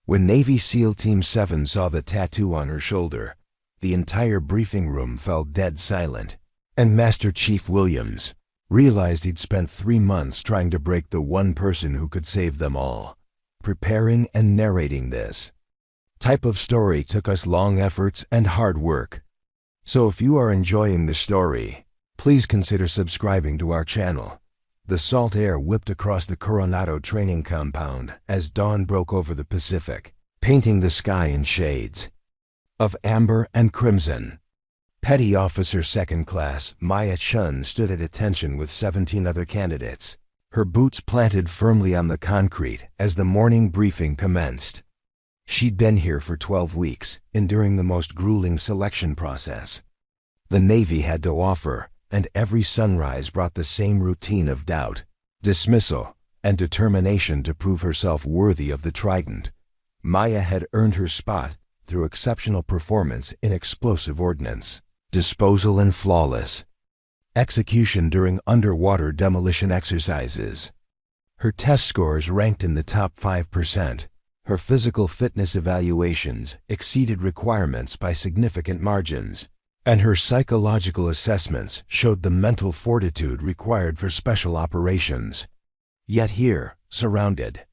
When Navy SEAL Team 7 saw the tattoo on her shoulder, the entire briefing room fell dead silent, and Master Chief Williams realized he'd spent 3 months trying to break the one person who could save them all. Preparing and narrating this type of story took us long efforts and hard work. So if you are enjoying the story, please consider subscribing to our channel. The salt air whipped across the Coronado training compound as dawn broke over the Pacific, painting the sky in shades of amber and crimson. Petty Officer Second Class Maya Chun stood at attention with 17 other candidates, her boots planted firmly on the concrete as the morning briefing commenced. She'd been here for 12 weeks, enduring the most grueling selection process the Navy had to offer, and every sunrise brought the same routine of doubt, dismissal, and determination to prove herself worthy of the trident. Maya had earned her spot through exceptional performance in explosive ordnance disposal and flawless execution during underwater demolition exercises. Her test scores ranked in the top 5%. Her physical fitness evaluations exceeded requirements by significant margins, and her psychological assessments showed the mental fortitude required for special operations. Yet here, surrounded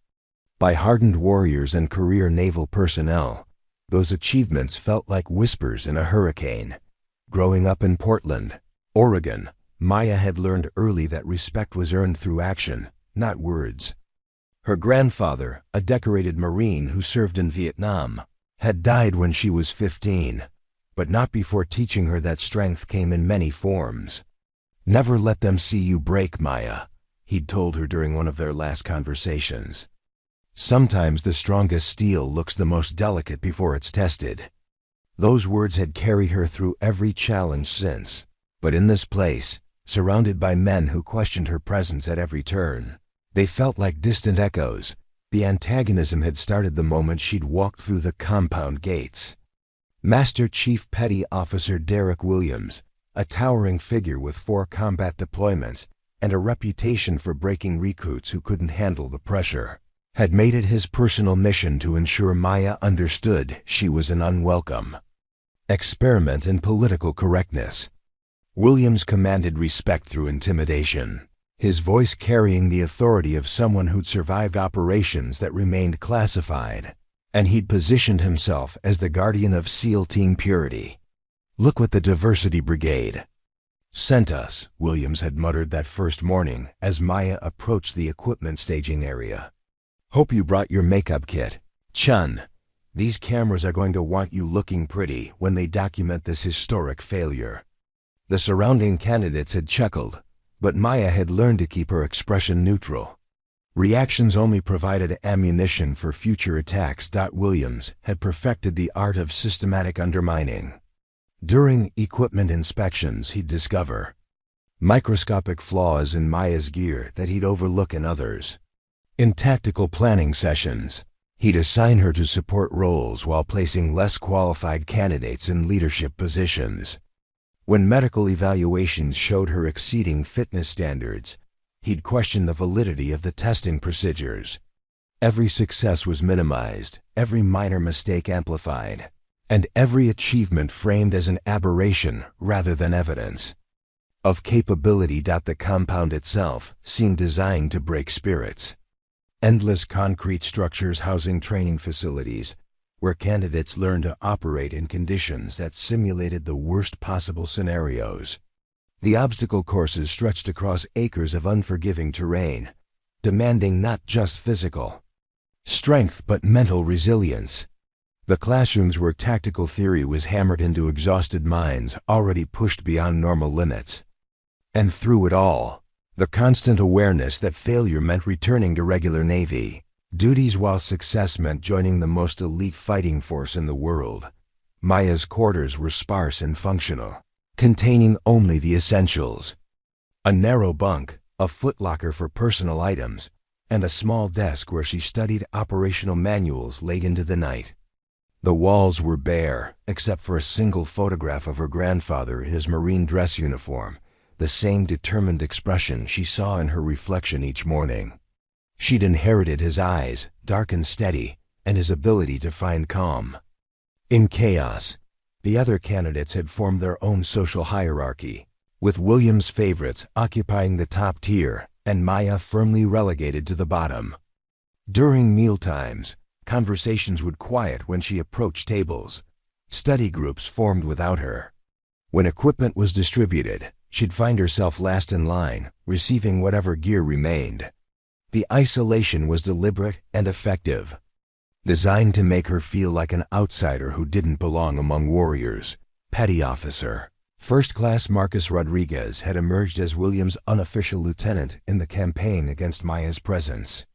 by hardened warriors and career naval personnel, those achievements felt like whispers in a hurricane. Growing up in Portland, Oregon, Maya had learned early that respect was earned through action, not words. Her grandfather, a decorated Marine who served in Vietnam, had died when she was 15, but not before teaching her that strength came in many forms. "Never let them see you break, Maya," he'd told her during one of their last conversations. "Sometimes the strongest steel looks the most delicate before it's tested." Those words had carried her through every challenge since, but in this place, surrounded by men who questioned her presence at every turn, they felt like distant echoes. The antagonism had started the moment she'd walked through the compound gates. Master Chief Petty Officer Derek Williams, a towering figure with 4 combat deployments and a reputation for breaking recruits who couldn't handle the pressure, had made it his personal mission to ensure Maya understood she was an unwelcome experiment in political correctness. Williams commanded respect through intimidation, his voice carrying the authority of someone who'd survived operations that remained classified, and he'd positioned himself as the guardian of SEAL Team purity. "Look what the Diversity Brigade sent us," Williams had muttered that first morning as Maya approached the equipment staging area. "Hope you brought your makeup kit, Chun. These cameras are going to want you looking pretty when they document this historic failure." The surrounding candidates had chuckled, but Maya had learned to keep her expression neutral. Reactions only provided ammunition for future attacks. Williams had perfected the art of systematic undermining. During equipment inspections, he'd discover microscopic flaws in Maya's gear that he'd overlook in others. In tactical planning sessions, he'd assign her to support roles while placing less qualified candidates in leadership positions. When medical evaluations showed her exceeding fitness standards, he'd question the validity of the testing procedures. Every success was minimized, every minor mistake amplified, and every achievement framed as an aberration rather than evidence of capability. The compound itself seemed designed to break spirits. Endless concrete structures housing training facilities, where candidates learned to operate in conditions that simulated the worst possible scenarios. The obstacle courses stretched across acres of unforgiving terrain, demanding not just physical strength but mental resilience. The classrooms where tactical theory was hammered into exhausted minds already pushed beyond normal limits. And through it all, the constant awareness that failure meant returning to regular Navy duties while success meant joining the most elite fighting force in the world. Maya's quarters were sparse and functional, containing only the essentials: a narrow bunk, a footlocker for personal items, and a small desk where she studied operational manuals late into the night. The walls were bare, except for a single photograph of her grandfather in his Marine dress uniform, the same determined expression she saw in her reflection each morning. She'd inherited his eyes, dark and steady, and his ability to find calm. In chaos, the other candidates had formed their own social hierarchy, with Williams' favorites occupying the top tier and Maya firmly relegated to the bottom. During mealtimes, conversations would quiet when she approached tables. Study groups formed without her. When equipment was distributed, she'd find herself last in line, receiving whatever gear remained. The isolation was deliberate and effective, designed to make her feel like an outsider who didn't belong among warriors. Petty Officer First Class Marcus Rodriguez had emerged as Williams' unofficial lieutenant in the campaign against Maya's presence.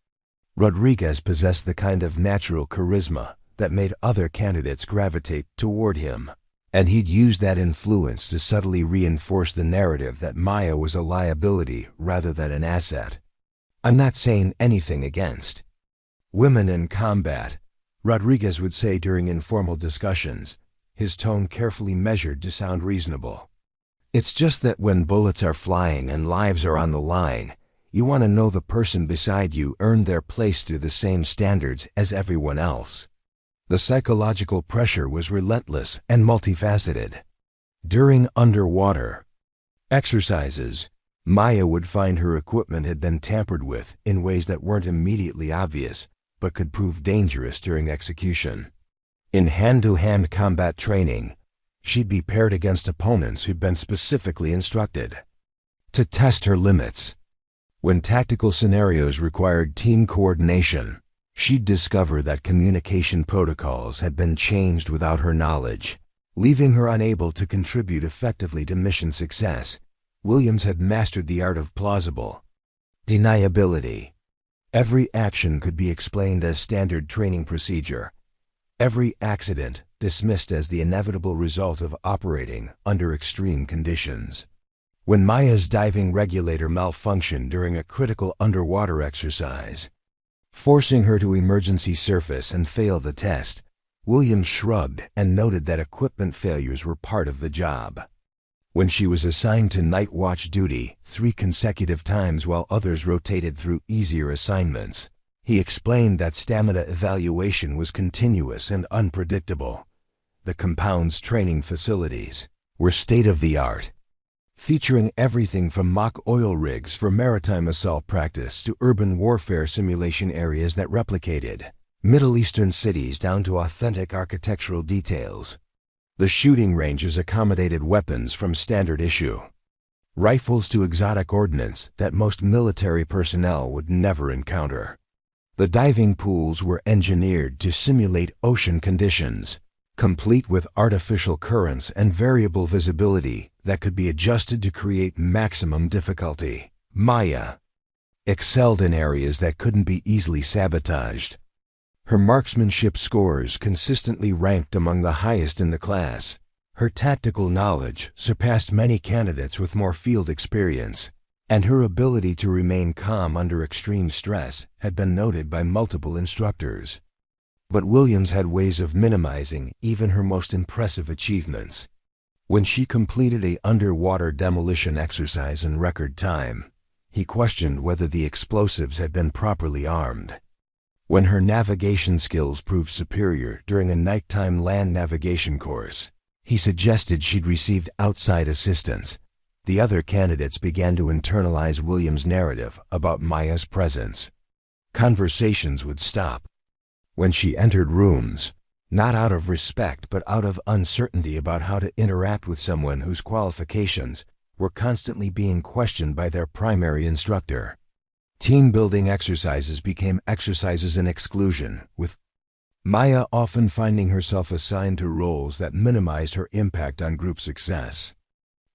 Rodriguez possessed the kind of natural charisma that made other candidates gravitate toward him, and he'd used that influence to subtly reinforce the narrative that Maya was a liability rather than an asset. "I'm not saying anything against women in combat," Rodriguez would say during informal discussions, his tone carefully measured to sound reasonable. "It's just that when bullets are flying and lives are on the line, you want to know the person beside you earned their place through the same standards as everyone else." The psychological pressure was relentless and multifaceted. During underwater exercises, Maya would find her equipment had been tampered with in ways that weren't immediately obvious, but could prove dangerous during execution. In hand-to-hand combat training, she'd be paired against opponents who'd been specifically instructed to test her limits. When tactical scenarios required team coordination, she'd discover that communication protocols had been changed without her knowledge, leaving her unable to contribute effectively to mission success. Williams had mastered the art of plausible deniability. Every action could be explained as standard training procedure. Every accident dismissed as the inevitable result of operating under extreme conditions. When Maya's diving regulator malfunctioned during a critical underwater exercise, forcing her to emergency surface and fail the test, Williams shrugged and noted that equipment failures were part of the job. When she was assigned to night watch duty 3 consecutive times while others rotated through easier assignments, he explained that stamina evaluation was continuous and unpredictable. The compound's training facilities were state-of-the-art, featuring everything from mock oil rigs for maritime assault practice to urban warfare simulation areas that replicated Middle Eastern cities down to authentic architectural details. The shooting ranges accommodated weapons from standard issue rifles to exotic ordnance that most military personnel would never encounter. The diving pools were engineered to simulate ocean conditions, complete with artificial currents and variable visibility that could be adjusted to create maximum difficulty. Maya excelled in areas that couldn't be easily sabotaged. Her marksmanship scores consistently ranked among the highest in the class. Her tactical knowledge surpassed many candidates with more field experience, and her ability to remain calm under extreme stress had been noted by multiple instructors. But Williams had ways of minimizing even her most impressive achievements. When she completed an underwater demolition exercise in record time, he questioned whether the explosives had been properly armed. When her navigation skills proved superior during a nighttime land navigation course, he suggested she'd received outside assistance. The other candidates began to internalize Williams' narrative about Maya's presence. Conversations would stop when she entered rooms, not out of respect but out of uncertainty about how to interact with someone whose qualifications were constantly being questioned by their primary instructor. Team-building exercises became exercises in exclusion, with Maya often finding herself assigned to roles that minimized her impact on group success.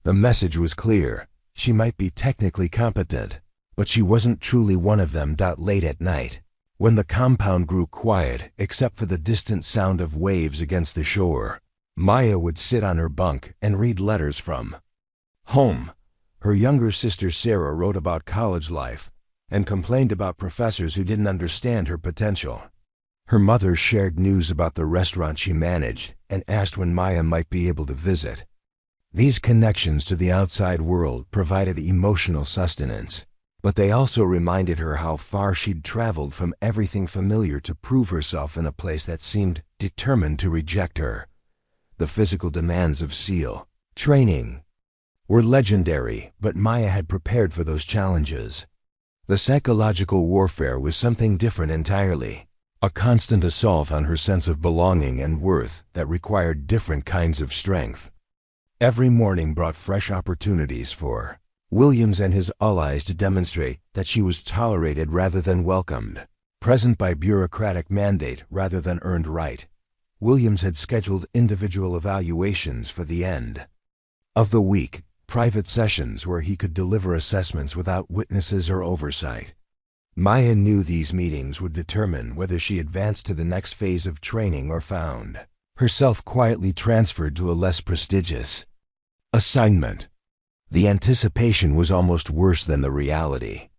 The message was clear: she might be technically competent, but she wasn't truly one of them. Late at night, when the compound grew quiet except for the distant sound of waves against the shore, Maya would sit on her bunk and read letters from home. Her younger sister Sarah wrote about college life and complained about professors who didn't understand her potential. Her mother shared news about the restaurant she managed and asked when Maya might be able to visit. These connections to the outside world provided emotional sustenance, But they also reminded her how far she'd traveled from everything familiar to prove herself in a place that seemed determined to reject her. The physical demands of SEAL training were legendary, but Maya had prepared for those challenges. The psychological warfare was something different entirely, a constant assault on her sense of belonging and worth that required different kinds of strength. Every morning brought fresh opportunities for Williams and his allies to demonstrate that she was tolerated rather than welcomed, present by bureaucratic mandate rather than earned right. Williams had scheduled individual evaluations for the end of the week, private sessions where he could deliver assessments without witnesses or oversight. Maya knew these meetings would determine whether she advanced to the next phase of training or found herself quietly transferred to a less prestigious assignment. The anticipation was almost worse than the reality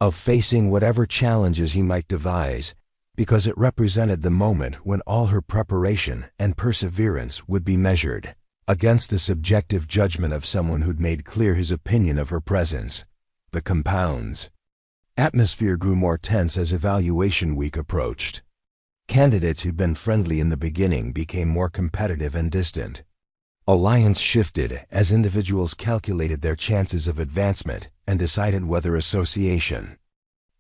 of facing whatever challenges he might devise, because it represented the moment when all her preparation and perseverance would be measured against the subjective judgment of someone who'd made clear his opinion of her presence. The compound's atmosphere grew more tense as evaluation week approached. Candidates who'd been friendly in the beginning became more competitive and distant. Alliance shifted as individuals calculated their chances of advancement and decided whether association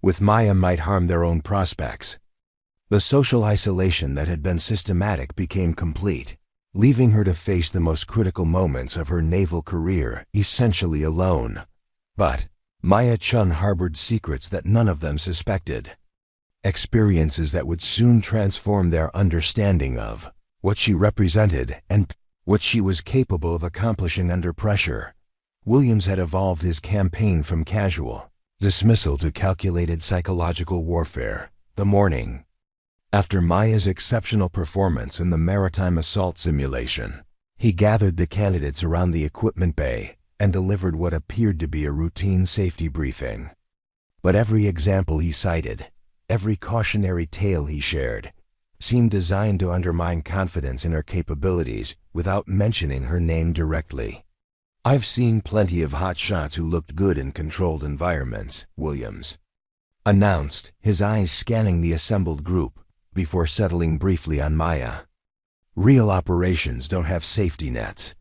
with Maya might harm their own prospects. The social isolation that had been systematic became complete, leaving her to face the most critical moments of her naval career essentially alone. But Maya Chun harbored secrets that none of them suspected, experiences that would soon transform their understanding of what she represented and what she was capable of accomplishing under pressure. Williams had evolved his campaign from casual dismissal to calculated psychological warfare. The morning after Maya's exceptional performance in the maritime assault simulation, he gathered the candidates around the equipment bay and delivered what appeared to be a routine safety briefing. But every example he cited, every cautionary tale he shared, seemed designed to undermine confidence in her capabilities without mentioning her name directly. "I've seen plenty of hot shots who looked good in controlled environments," Williams announced, his eyes scanning the assembled group before settling briefly on Maya. "Real operations don't have safety nets.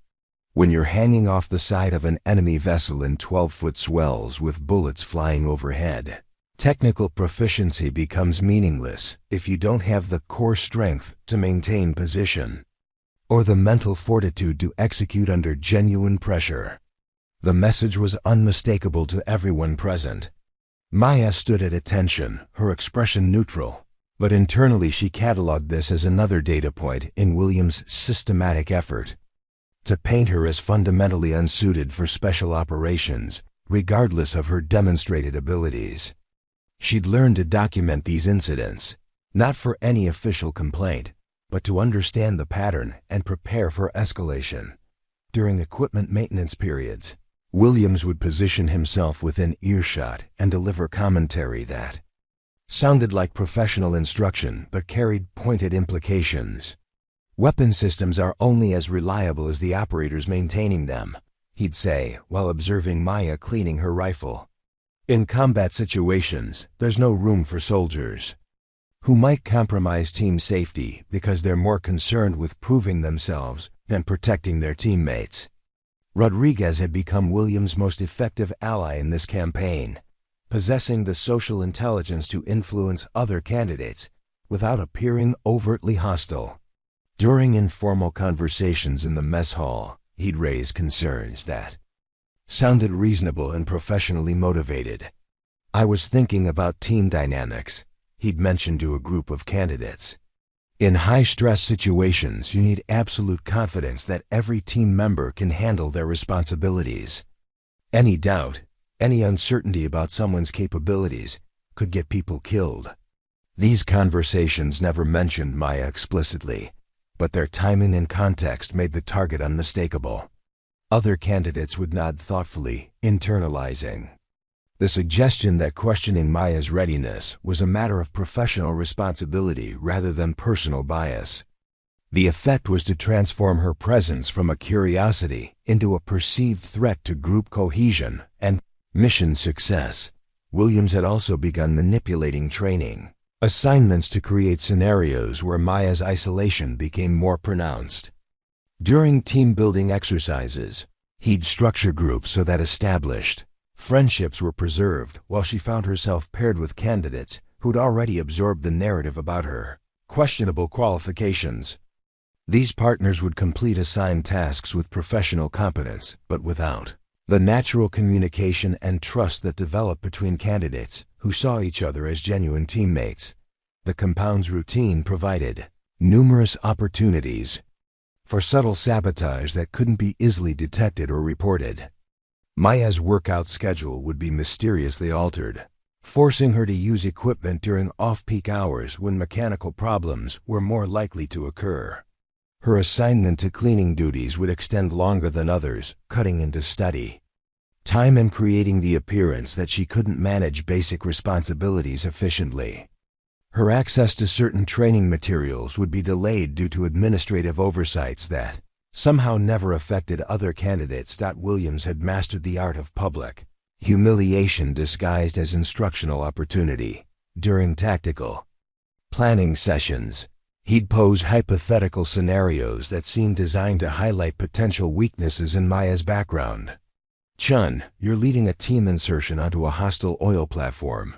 When you're hanging off the side of an enemy vessel in 12-foot swells with bullets flying overhead, technical proficiency becomes meaningless if you don't have the core strength to maintain position or the mental fortitude to execute under genuine pressure." The message was unmistakable to everyone present. Maya stood at attention, her expression neutral, but internally she cataloged this as another data point in Williams' systematic effort to paint her as fundamentally unsuited for special operations, regardless of her demonstrated abilities. She'd learned to document these incidents, not for any official complaint, but to understand the pattern and prepare for escalation. During equipment maintenance periods, Williams would position himself within earshot and deliver commentary that sounded like professional instruction but carried pointed implications. "Weapon systems are only as reliable as the operators maintaining them," he'd say while observing Maya cleaning her rifle. "In combat situations, there's no room for soldiers who might compromise team safety because they're more concerned with proving themselves than protecting their teammates." Rodriguez had become Williams' most effective ally in this campaign, possessing the social intelligence to influence other candidates without appearing overtly hostile. During informal conversations in the mess hall, he'd raise concerns that sounded reasonable and professionally motivated. "I was thinking about team dynamics," he'd mentioned to a group of candidates. "In high-stress situations, you need absolute confidence that every team member can handle their responsibilities. Any doubt, any uncertainty about someone's capabilities could get people killed." These conversations never mentioned Maya explicitly, but their timing and context made the target unmistakable. Other candidates would nod thoughtfully, internalizing the suggestion that questioning Maya's readiness was a matter of professional responsibility rather than personal bias. The effect was to transform her presence from a curiosity into a perceived threat to group cohesion and Mission success. Williams had also begun manipulating training assignments to create scenarios where Maya's isolation became more pronounced. During team-building exercises, he'd structure groups so that established friendships were preserved while she found herself paired with candidates who'd already absorbed the narrative about her questionable qualifications. These partners would complete assigned tasks with professional competence, but without the natural communication and trust that developed between candidates who saw each other as genuine teammates. The compound's routine provided numerous opportunities for subtle sabotage that couldn't be easily detected or reported. Maya's workout schedule would be mysteriously altered, forcing her to use equipment during off-peak hours when mechanical problems were more likely to occur. Her assignment to cleaning duties would extend longer than others, cutting into study time and creating the appearance that she couldn't manage basic responsibilities efficiently. Her access to certain training materials would be delayed due to administrative oversights that somehow never affected other candidates. Williams had mastered the art of public humiliation disguised as instructional opportunity. During tactical planning sessions, he'd pose hypothetical scenarios that seemed designed to highlight potential weaknesses in Maya's background. Chun, you're leading a team insertion onto a hostile oil platform.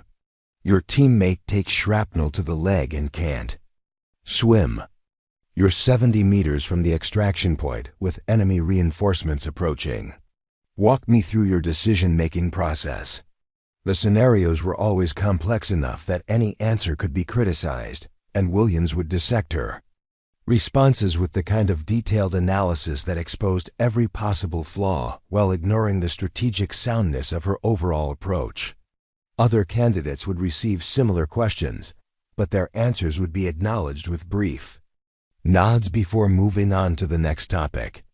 Your teammate takes shrapnel to the leg and can't swim. You're 70 meters from the extraction point with enemy reinforcements approaching. Walk me through your decision-making process. The scenarios were always complex enough that any answer could be criticized, and Williams would dissect her responses with the kind of detailed analysis that exposed every possible flaw while ignoring the strategic soundness of her overall approach. Other candidates would receive similar questions, but their answers would be acknowledged with brief nods before moving on to the next topic.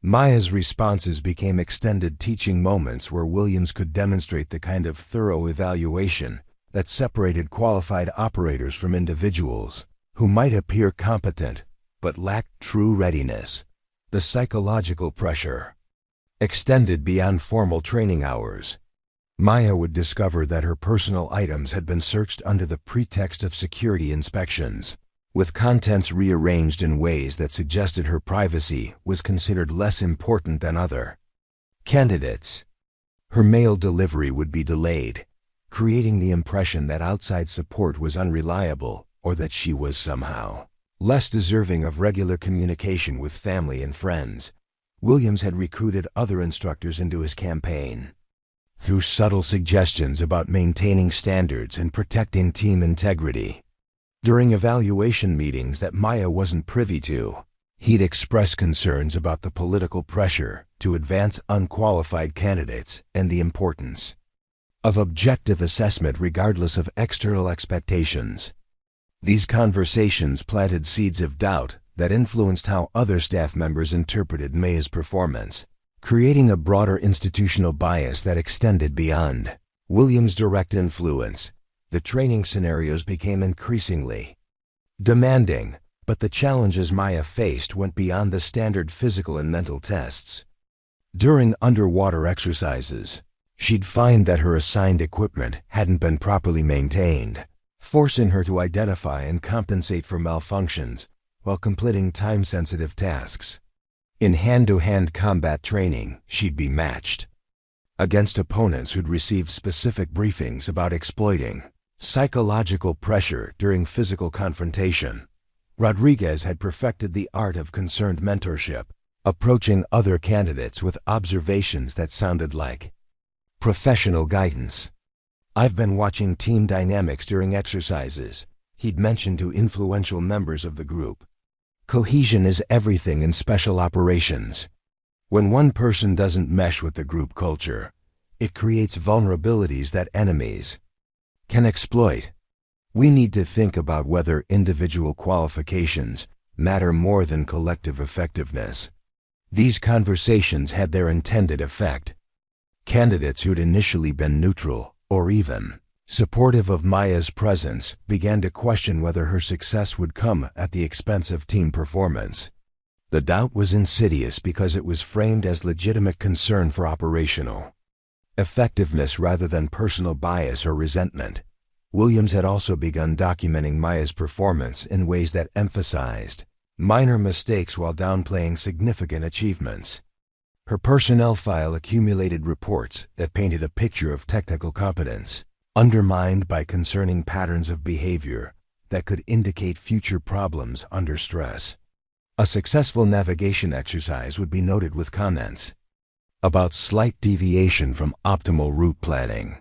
Maya's responses became extended teaching moments where Williams could demonstrate the kind of thorough evaluation that separated qualified operators from individuals who might appear competent but lacked true readiness. The psychological pressure extended beyond formal training hours. Maya would discover that her personal items had been searched under the pretext of security inspections, with contents rearranged in ways that suggested her privacy was considered less important than other candidates. Her mail delivery would be delayed, creating the impression that outside support was unreliable or that she was somehow less deserving of regular communication with family and friends. Williams had recruited other instructors into his campaign. Through subtle suggestions about maintaining standards and protecting team integrity. During evaluation meetings that Maya wasn't privy to, he'd express concerns about the political pressure to advance unqualified candidates and the importance of objective assessment regardless of external expectations. These conversations planted seeds of doubt that influenced how other staff members interpreted Maya's performance, creating a broader institutional bias that extended beyond Williams' direct influence. The training scenarios became increasingly demanding, but the challenges Maya faced went beyond the standard physical and mental tests. During underwater exercises, she'd find that her assigned equipment hadn't been properly maintained, forcing her to identify and compensate for malfunctions while completing time-sensitive tasks. In hand-to-hand combat training, she'd be matched against opponents who'd received specific briefings about exploiting psychological pressure during physical confrontation. Rodriguez had perfected the art of concerned mentorship, approaching other candidates with observations that sounded like professional guidance. I've been watching team dynamics during exercises, he'd mentioned to influential members of the group. Cohesion is everything in special operations. When one person doesn't mesh with the group culture, it creates vulnerabilities that enemies can exploit. We need to think about whether individual qualifications matter more than collective effectiveness. These conversations had their intended effect. Candidates who'd initially been neutral, or even supportive of Maya's presence, began to question whether her success would come at the expense of team performance. The doubt was insidious because it was framed as legitimate concern for operational effectiveness rather than personal bias or resentment. Williams had also begun documenting Maya's performance in ways that emphasized minor mistakes while downplaying significant achievements. Her personnel file accumulated reports that painted a picture of technical competence, undermined by concerning patterns of behavior that could indicate future problems under stress. A successful navigation exercise would be noted with comments about slight deviation from optimal route planning.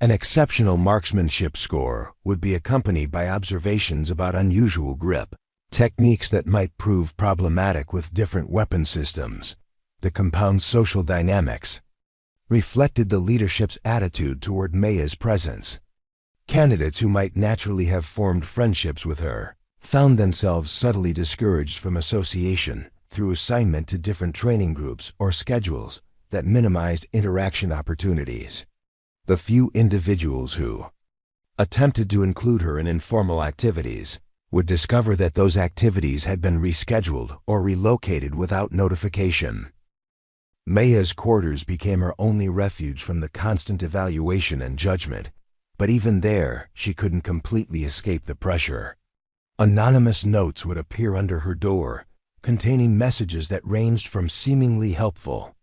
An exceptional marksmanship score would be accompanied by observations about unusual grip, techniques that might prove problematic with different weapon systems. The compound's social dynamics reflected the leadership's attitude toward Maya's presence. Candidates who might naturally have formed friendships with her found themselves subtly discouraged from association through assignment to different training groups or schedules that minimized interaction opportunities. The few individuals who attempted to include her in informal activities would discover that those activities had been rescheduled or relocated without notification. Maya's quarters became her only refuge from the constant evaluation and judgment, but even there, she couldn't completely escape the pressure. Anonymous notes would appear under her door, containing messages that ranged from seemingly helpful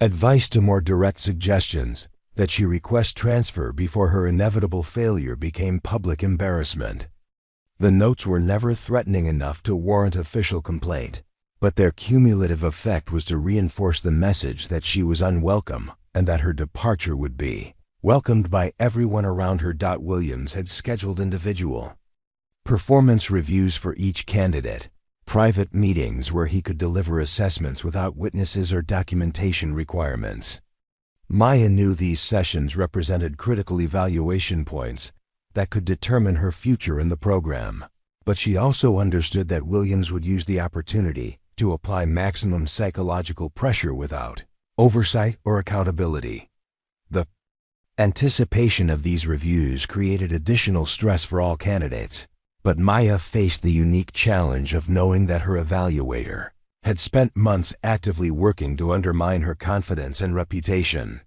advice to more direct suggestions that she request transfer before her inevitable failure became public embarrassment. The notes were never threatening enough to warrant official complaint, but their cumulative effect was to reinforce the message that she was unwelcome and that her departure would be welcomed by everyone around her. Williams had scheduled individual performance reviews for each candidate, private meetings where he could deliver assessments without witnesses or documentation requirements. Maya knew these sessions represented critical evaluation points that could determine her future in the program, but she also understood that Williams would use the opportunity to apply maximum psychological pressure without oversight or accountability. The anticipation of these reviews created additional stress for all candidates, but Maya faced the unique challenge of knowing that her evaluator had spent months actively working to undermine her confidence and reputation.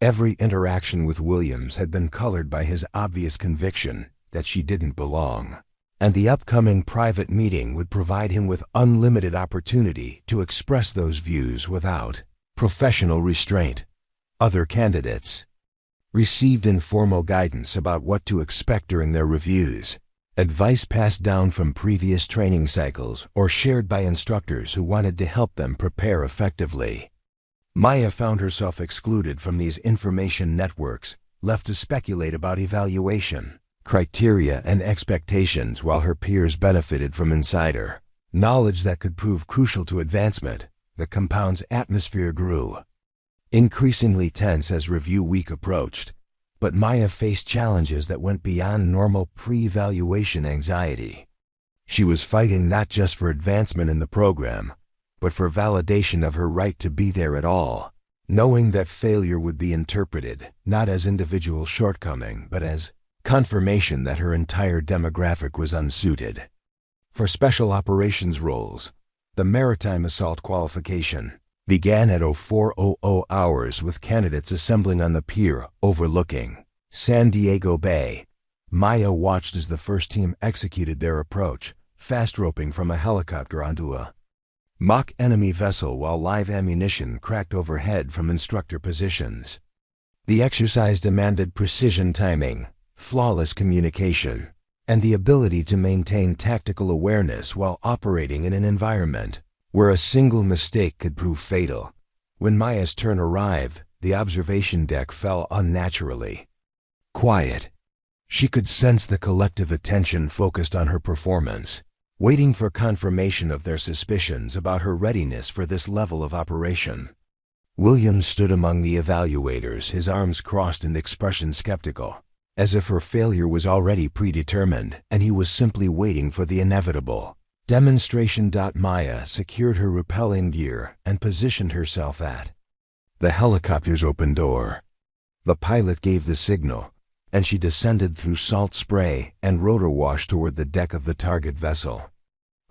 Every interaction with Williams had been colored by his obvious conviction that she didn't belong, and the upcoming private meeting would provide him with unlimited opportunity to express those views without professional restraint. Other candidates received informal guidance about what to expect during their reviews, advice passed down from previous training cycles or shared by instructors who wanted to help them prepare effectively. Maya found herself excluded from these information networks, left to speculate about evaluation criteria and expectations while her peers benefited from insider knowledge that could prove crucial to advancement. The compound's atmosphere grew increasingly tense as review week approached, but Maya faced challenges that went beyond normal pre-evaluation anxiety. She was fighting not just for advancement in the program, but for validation of her right to be there at all, knowing that failure would be interpreted not as individual shortcoming but as confirmation that her entire demographic was unsuited. For special operations roles, the maritime assault qualification began at 0400 hours with candidates assembling on the pier overlooking San Diego Bay. Maya watched as the first team executed their approach, fast roping from a helicopter onto a mock enemy vessel while live ammunition cracked overhead from instructor positions. The exercise demanded precision timing, flawless communication, and the ability to maintain tactical awareness while operating in an environment where a single mistake could prove fatal. When Maya's turn arrived, the observation deck fell unnaturally quiet. She could sense the collective attention focused on her performance, waiting for confirmation of their suspicions about her readiness for this level of operation. Williams stood among the evaluators, his arms crossed and expression skeptical, as if her failure was already predetermined and he was simply waiting for the inevitable demonstration. Maya secured her rappelling gear and positioned herself at the helicopter's open door. The pilot gave the signal, and she descended through salt spray and rotor wash toward the deck of the target vessel.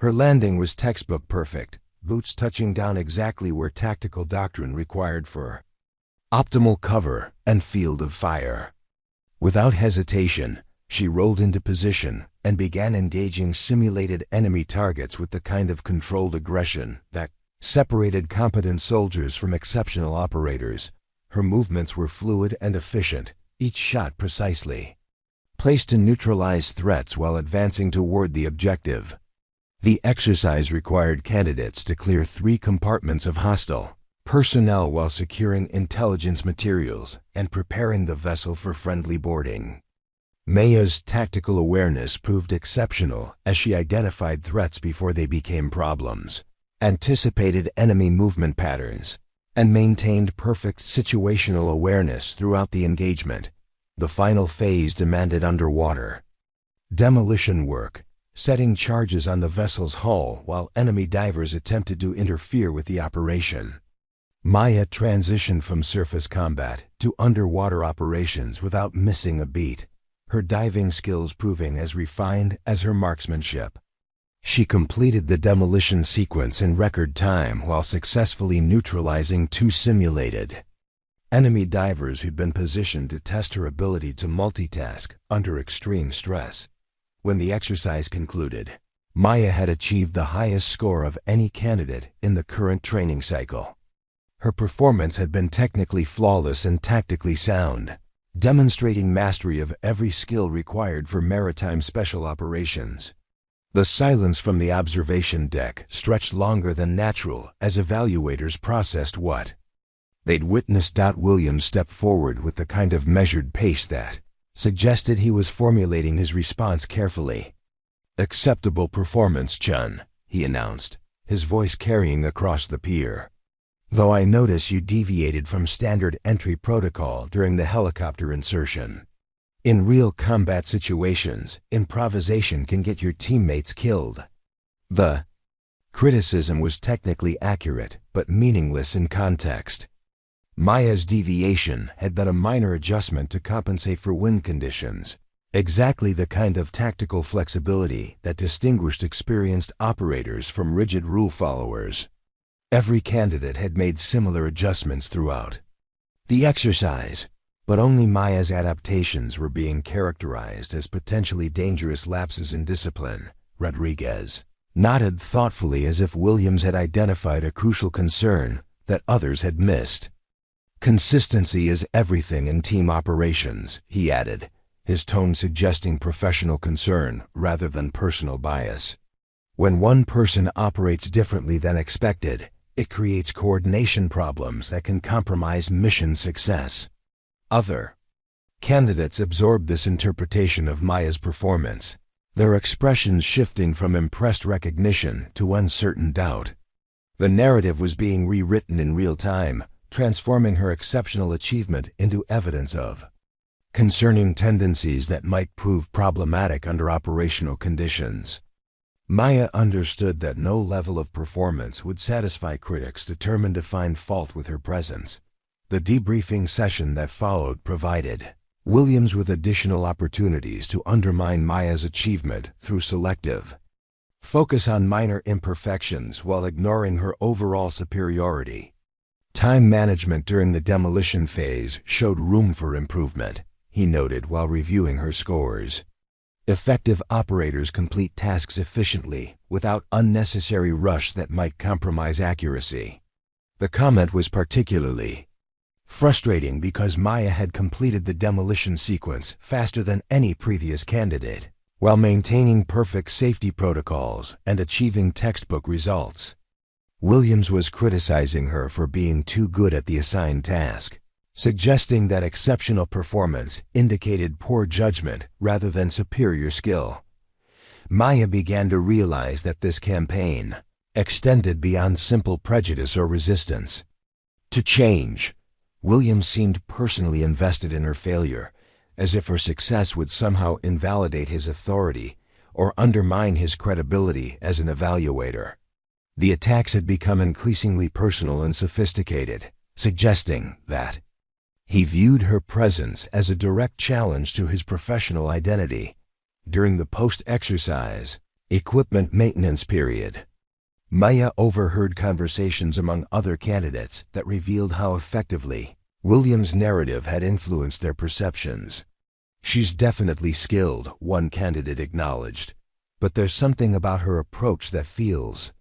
Her landing was textbook perfect, boots touching down exactly where tactical doctrine required for optimal cover, and field of fire. Without hesitation, she rolled into position and began engaging simulated enemy targets with the kind of controlled aggression that separated competent soldiers from exceptional operators. Her movements were fluid and efficient, each shot precisely placed to neutralize threats while advancing toward the objective. The exercise required candidates to clear 3 compartments of hostile personnel while securing intelligence materials and preparing the vessel for friendly boarding. Maya's tactical awareness proved exceptional as she identified threats before they became problems, anticipated enemy movement patterns, and maintained perfect situational awareness throughout the engagement. The final phase demanded underwater demolition work, setting charges on the vessel's hull while enemy divers attempted to interfere with the operation. Maya transitioned from surface combat to underwater operations without missing a beat, her diving skills proving as refined as her marksmanship. She completed the demolition sequence in record time while successfully neutralizing 2 simulated enemy divers who'd been positioned to test her ability to multitask under extreme stress. When the exercise concluded, Maya had achieved the highest score of any candidate in the current training cycle. Her performance had been technically flawless and tactically sound, demonstrating mastery of every skill required for maritime special operations. The silence from the observation deck stretched longer than natural as evaluators processed what they'd witnessed. Williams stepped forward with the kind of measured pace that suggested he was formulating his response carefully. "Acceptable performance, Chun," he announced, his voice carrying across the pier. "Though I notice you deviated from standard entry protocol during the helicopter insertion. In real combat situations, improvisation can get your teammates killed." The criticism was technically accurate, but meaningless in context. Maya's deviation had been a minor adjustment to compensate for wind conditions, exactly the kind of tactical flexibility that distinguished experienced operators from rigid rule followers. Every candidate had made similar adjustments throughout the exercise, but only Maya's adaptations were being characterized as potentially dangerous lapses in discipline. Rodriguez nodded thoughtfully as if Williams had identified a crucial concern that others had missed. "Consistency is everything in team operations," he added, his tone suggesting professional concern rather than personal bias. "When one person operates differently than expected, it creates coordination problems that can compromise mission success." Other candidates absorbed this interpretation of Maya's performance, their expressions shifting from impressed recognition to uncertain doubt. The narrative was being rewritten in real time, transforming her exceptional achievement into evidence of concerning tendencies that might prove problematic under operational conditions. Maya understood that no level of performance would satisfy critics determined to find fault with her presence. The debriefing session that followed provided Williams with additional opportunities to undermine Maya's achievement through selective focus on minor imperfections while ignoring her overall superiority. Time management during the demolition phase showed room for improvement, he noted while reviewing her scores. Effective operators complete tasks efficiently without unnecessary rush that might compromise accuracy. The comment was particularly frustrating because Maya had completed the demolition sequence faster than any previous candidate, while maintaining perfect safety protocols and achieving textbook results. Williams was criticizing her for being too good at the assigned task, suggesting that exceptional performance indicated poor judgment rather than superior skill. Maya began to realize that this campaign extended beyond simple prejudice or resistance to change. Williams seemed personally invested in her failure, as if her success would somehow invalidate his authority or undermine his credibility as an evaluator. The attacks had become increasingly personal and sophisticated, suggesting that he viewed her presence as a direct challenge to his professional identity. During the post-exercise equipment maintenance period, Maya overheard conversations among other candidates that revealed how effectively Williams' narrative had influenced their perceptions. "She's definitely skilled," one candidate acknowledged, "but there's something about her approach that feels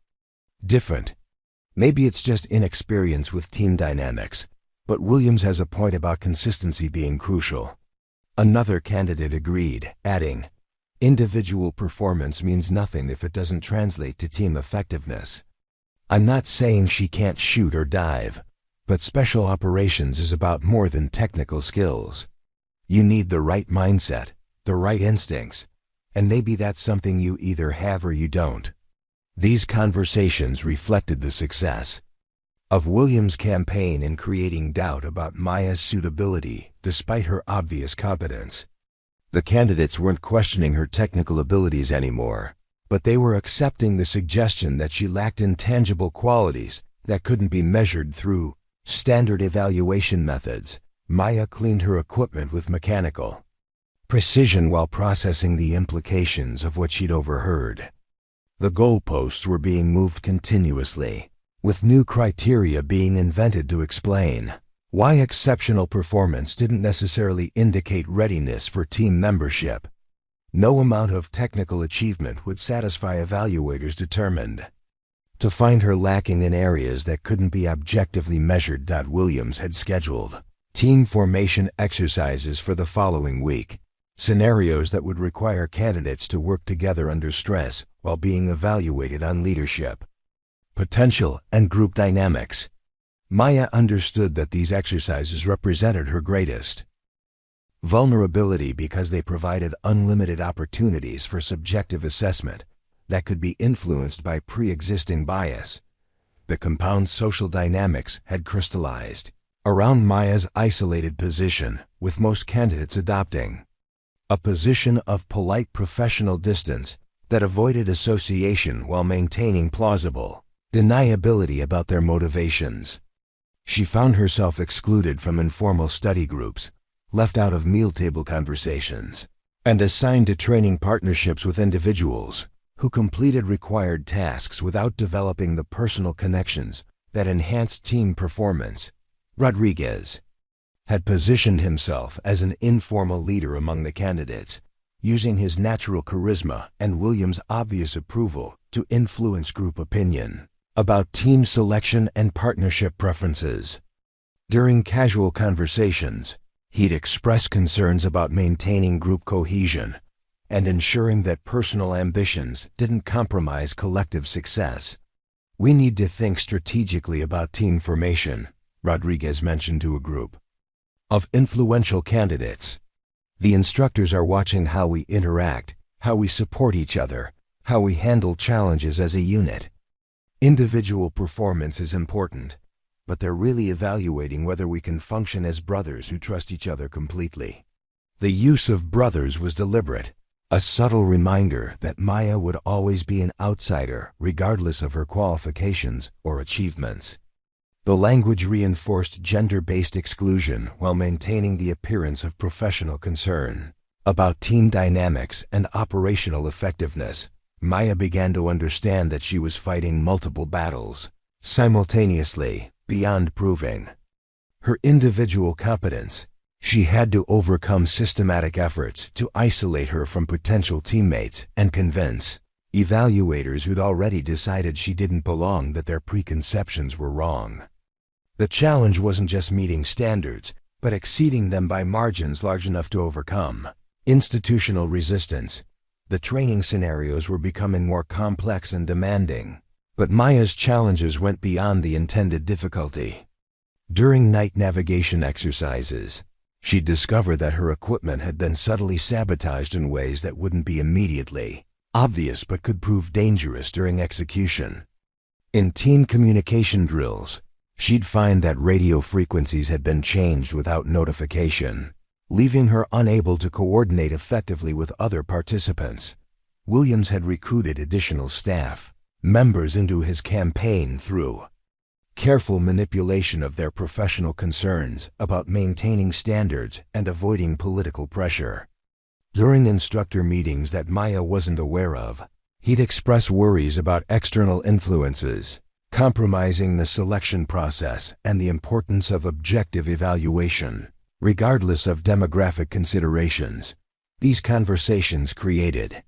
different. Maybe it's just inexperience with team dynamics, but Williams has a point about consistency being crucial." Another candidate agreed, adding, "Individual performance means nothing if it doesn't translate to team effectiveness. I'm not saying she can't shoot or dive, but special operations is about more than technical skills. You need the right mindset, the right instincts, and maybe that's something you either have or you don't." These conversations reflected the success of Williams' campaign in creating doubt about Maya's suitability despite her obvious competence. The candidates weren't questioning her technical abilities anymore, but they were accepting the suggestion that she lacked intangible qualities that couldn't be measured through standard evaluation methods. Maya cleaned her equipment with mechanical precision while processing the implications of what she'd overheard. The goalposts were being moved continuously, with new criteria being invented to explain why exceptional performance didn't necessarily indicate readiness for team membership. No amount of technical achievement would satisfy evaluators determined to find her lacking in areas that couldn't be objectively measured. Williams had scheduled team formation exercises for the following week, scenarios that would require candidates to work together under stress while being evaluated on leadership potential and group dynamics. Maya understood that these exercises represented her greatest vulnerability because they provided unlimited opportunities for subjective assessment that could be influenced by pre-existing bias. The compound social dynamics had crystallized around Maya's isolated position, with most candidates adopting a position of polite professional distance that avoided association while maintaining plausible deniability about their motivations. She found herself excluded from informal study groups, left out of meal table conversations, and assigned to training partnerships with individuals who completed required tasks without developing the personal connections that enhanced team performance. Rodriguez had positioned himself as an informal leader among the candidates, using his natural charisma and Williams' obvious approval to influence group opinion about team selection and partnership preferences. During casual conversations, he'd express concerns about maintaining group cohesion and ensuring that personal ambitions didn't compromise collective success. "We need to think strategically about team formation," Rodriguez mentioned to a group of influential candidates. "The instructors are watching how we interact, how we support each other, how we handle challenges as a unit. Individual performance is important, but they're really evaluating whether we can function as brothers who trust each other completely." The use of brothers was deliberate, a subtle reminder that Maya would always be an outsider regardless of her qualifications or achievements. The language reinforced gender-based exclusion while maintaining the appearance of professional concern about team dynamics and operational effectiveness. Maya began to understand that she was fighting multiple battles simultaneously, beyond proving her individual competence. She had to overcome systematic efforts to isolate her from potential teammates and convince evaluators who'd already decided she didn't belong that their preconceptions were wrong. The challenge wasn't just meeting standards, but exceeding them by margins large enough to overcome institutional resistance. The training scenarios were becoming more complex and demanding, but Maya's challenges went beyond the intended difficulty. During night navigation exercises, she discovered that her equipment had been subtly sabotaged in ways that wouldn't be immediately obvious but could prove dangerous during execution. In team communication drills, she'd find that radio frequencies had been changed without notification, leaving her unable to coordinate effectively with other participants. Williams had recruited additional staff members into his campaign through careful manipulation of their professional concerns about maintaining standards and avoiding political pressure. During instructor meetings that Maya wasn't aware of, he'd express worries about external influences compromising the selection process and the importance of objective evaluation, regardless of demographic considerations. These conversations created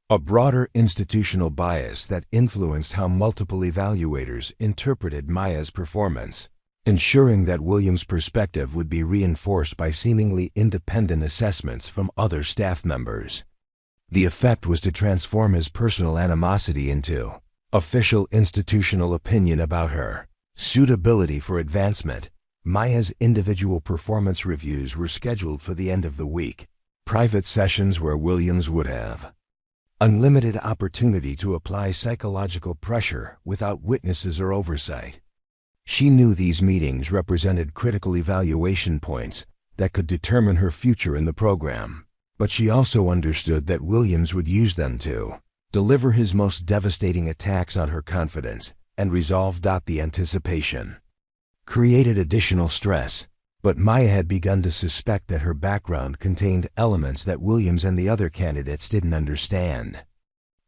a broader institutional bias that influenced how multiple evaluators interpreted Maya's performance, ensuring that Williams' perspective would be reinforced by seemingly independent assessments from other staff members. The effect was to transform his personal animosity into official institutional opinion about her suitability for advancement. Maya's individual performance reviews were scheduled for the end of the week, private sessions where Williams would have unlimited opportunity to apply psychological pressure without witnesses or oversight. She knew these meetings represented critical evaluation points that could determine her future in the program, but she also understood that Williams would use them to deliver his most devastating attacks on her confidence and resolve. The anticipation created additional stress, but Maya had begun to suspect that her background contained elements that Williams and the other candidates didn't understand.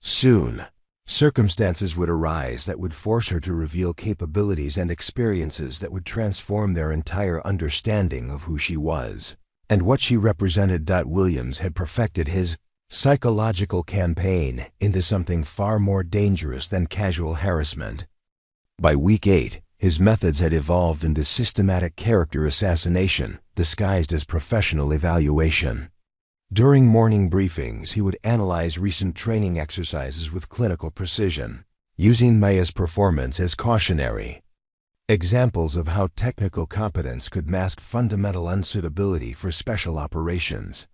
Soon, circumstances would arise that would force her to reveal capabilities and experiences that would transform their entire understanding of who she was and what she represented. Williams had perfected his psychological campaign into something far more dangerous than casual harassment. By week 8, his methods had evolved into systematic character assassination disguised as professional evaluation. During morning briefings, he would analyze recent training exercises with clinical precision, using Maya's performance as cautionary examples of how technical competence could mask fundamental unsuitability for special operations.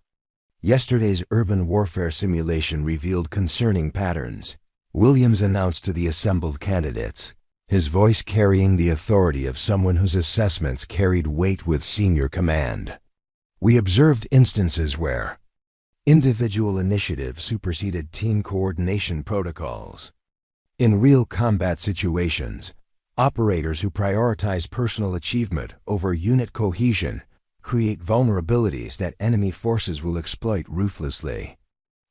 Yesterday's urban warfare simulation revealed concerning patterns. Williams announced to the assembled candidates, his voice carrying the authority of someone whose assessments carried weight with senior command. We observed instances where individual initiative superseded team coordination protocols. In real combat situations, operators who prioritize personal achievement over unit cohesion create vulnerabilities that enemy forces will exploit ruthlessly.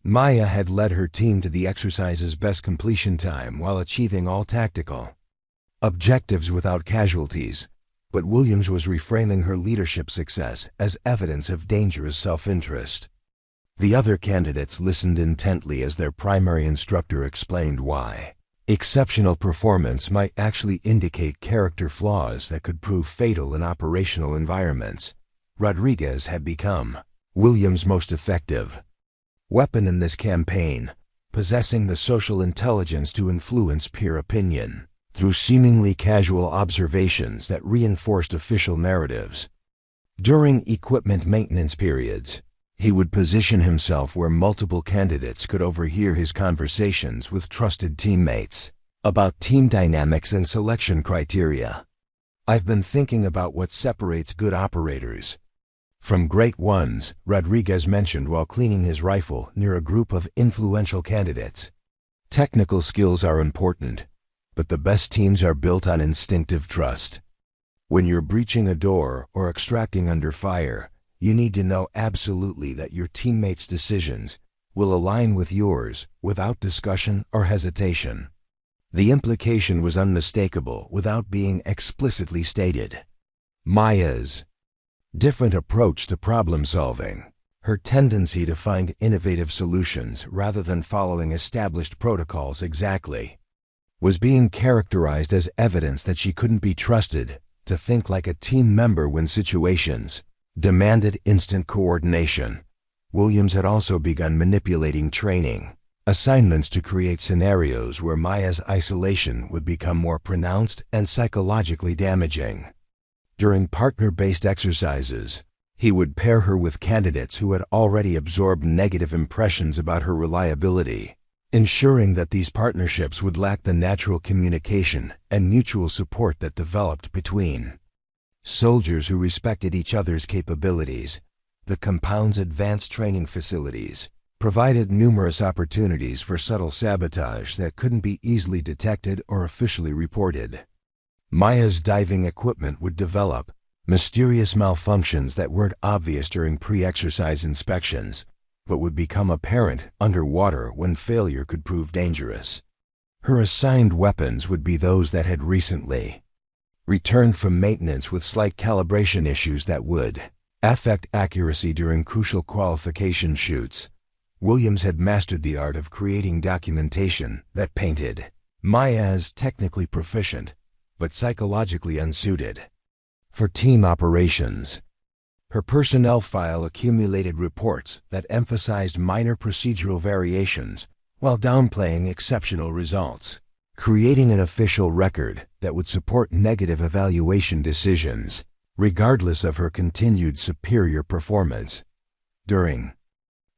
Maya had led her team to the exercise's best completion time while achieving all tactical objectives without casualties, but Williams was reframing her leadership success as evidence of dangerous self-interest. The other candidates listened intently as their primary instructor explained why exceptional performance might actually indicate character flaws that could prove fatal in operational environments. Rodriguez had become Williams' most effective weapon in this campaign, possessing the social intelligence to influence peer opinion through seemingly casual observations that reinforced official narratives. During equipment maintenance periods, he would position himself where multiple candidates could overhear his conversations with trusted teammates about team dynamics and selection criteria. I've been thinking about what separates good operators from great ones, Rodriguez mentioned while cleaning his rifle near a group of influential candidates. Technical skills are important, but the best teams are built on instinctive trust. When you're breaching a door or extracting under fire, you need to know absolutely that your teammates' decisions will align with yours without discussion or hesitation. The implication was unmistakable without being explicitly stated. Maya's different approach to problem solving, her tendency to find innovative solutions rather than following established protocols exactly, was being characterized as evidence that she couldn't be trusted to think like a team member when situations demanded instant coordination. Williams had also begun manipulating training assignments to create scenarios where Maya's isolation would become more pronounced and psychologically damaging. During partner-based exercises, he would pair her with candidates who had already absorbed negative impressions about her reliability, ensuring that these partnerships would lack the natural communication and mutual support that developed between soldiers who respected each other's capabilities. The compound's advanced training facilities provided numerous opportunities for subtle sabotage that couldn't be easily detected or officially reported. Maya's diving equipment would develop mysterious malfunctions that weren't obvious during pre-exercise inspections, but would become apparent underwater when failure could prove dangerous. Her assigned weapons would be those that had recently returned from maintenance with slight calibration issues that would affect accuracy during crucial qualification shoots. Williams had mastered the art of creating documentation that painted Maya as technically proficient, but psychologically unsuited for team operations. Her personnel file accumulated reports that emphasized minor procedural variations while downplaying exceptional results, creating an official record that would support negative evaluation decisions, regardless of her continued superior performance. During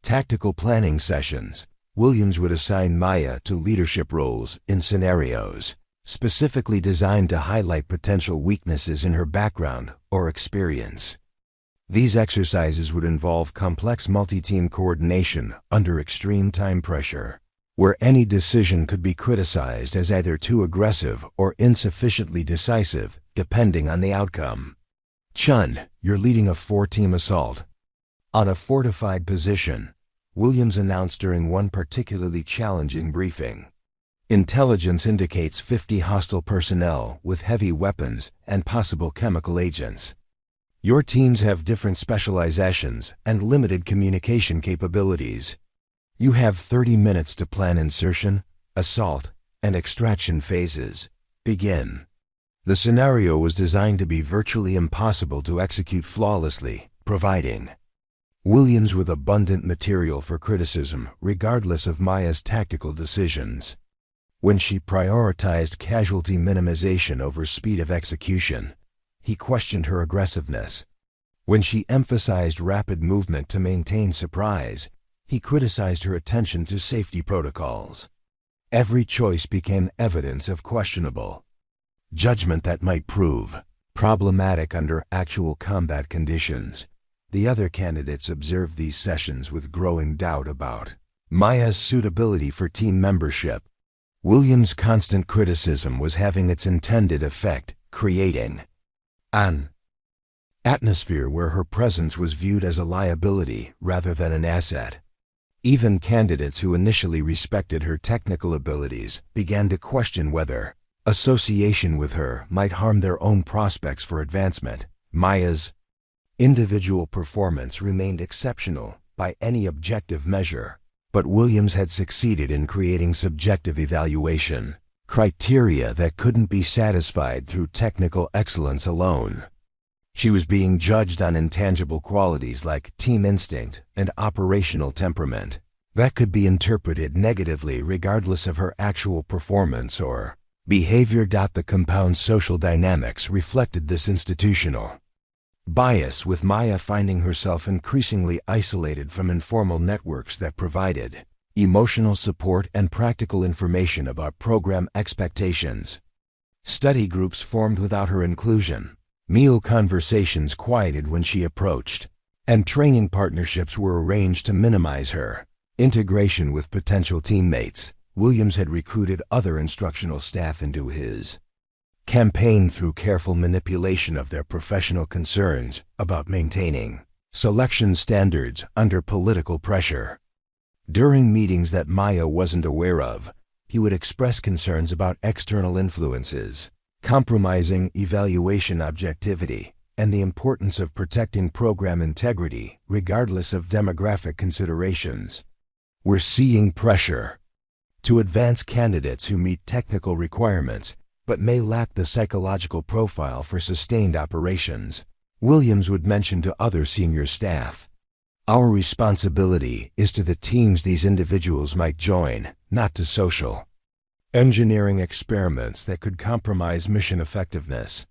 tactical planning sessions, Williams would assign Maya to leadership roles in scenarios specifically designed to highlight potential weaknesses in her background or experience. These exercises would involve complex multi-team coordination under extreme time pressure, where any decision could be criticized as either too aggressive or insufficiently decisive, depending on the outcome. Chun, you're leading a 4-team assault on a fortified position, Williams announced during one particularly challenging briefing. Intelligence indicates 50 hostile personnel with heavy weapons and possible chemical agents. Your teams have different specializations and limited communication capabilities. You have 30 minutes to plan insertion, assault, and extraction phases. Begin. The scenario was designed to be virtually impossible to execute flawlessly, providing Williams with abundant material for criticism regardless of Maya's tactical decisions. When she prioritized casualty minimization over speed of execution, he questioned her aggressiveness. When she emphasized rapid movement to maintain surprise, he criticized her attention to safety protocols. Every choice became evidence of questionable judgment that might prove problematic under actual combat conditions. The other candidates observed these sessions with growing doubt about Maya's suitability for team membership. Williams' constant criticism was having its intended effect, creating an atmosphere where her presence was viewed as a liability rather than an asset. Even candidates who initially respected her technical abilities began to question whether association with her might harm their own prospects for advancement. Maya's individual performance remained exceptional by any objective measure, but Williams had succeeded in creating subjective evaluation criteria that couldn't be satisfied through technical excellence alone. She was being judged on intangible qualities like team instinct and operational temperament that could be interpreted negatively regardless of her actual performance or behavior. The compound social dynamics reflected this institutional bias, with Maya finding herself increasingly isolated from informal networks that provided emotional support and practical information about program expectations. Study groups formed without her inclusion. Meal conversations quieted when she approached, and training partnerships were arranged to minimize her integration with potential teammates. Williams had recruited other instructional staff into his campaign through careful manipulation of their professional concerns about maintaining selection standards under political pressure. During meetings that Maya wasn't aware of, he would express concerns about external influences, compromising evaluation objectivity, and the importance of protecting program integrity regardless of demographic considerations. We're seeing pressure to advance candidates who meet technical requirements but may lack the psychological profile for sustained operations, Williams would mention to other senior staff. Our responsibility is to the teams these individuals might join, not to social engineering experiments that could compromise mission effectiveness.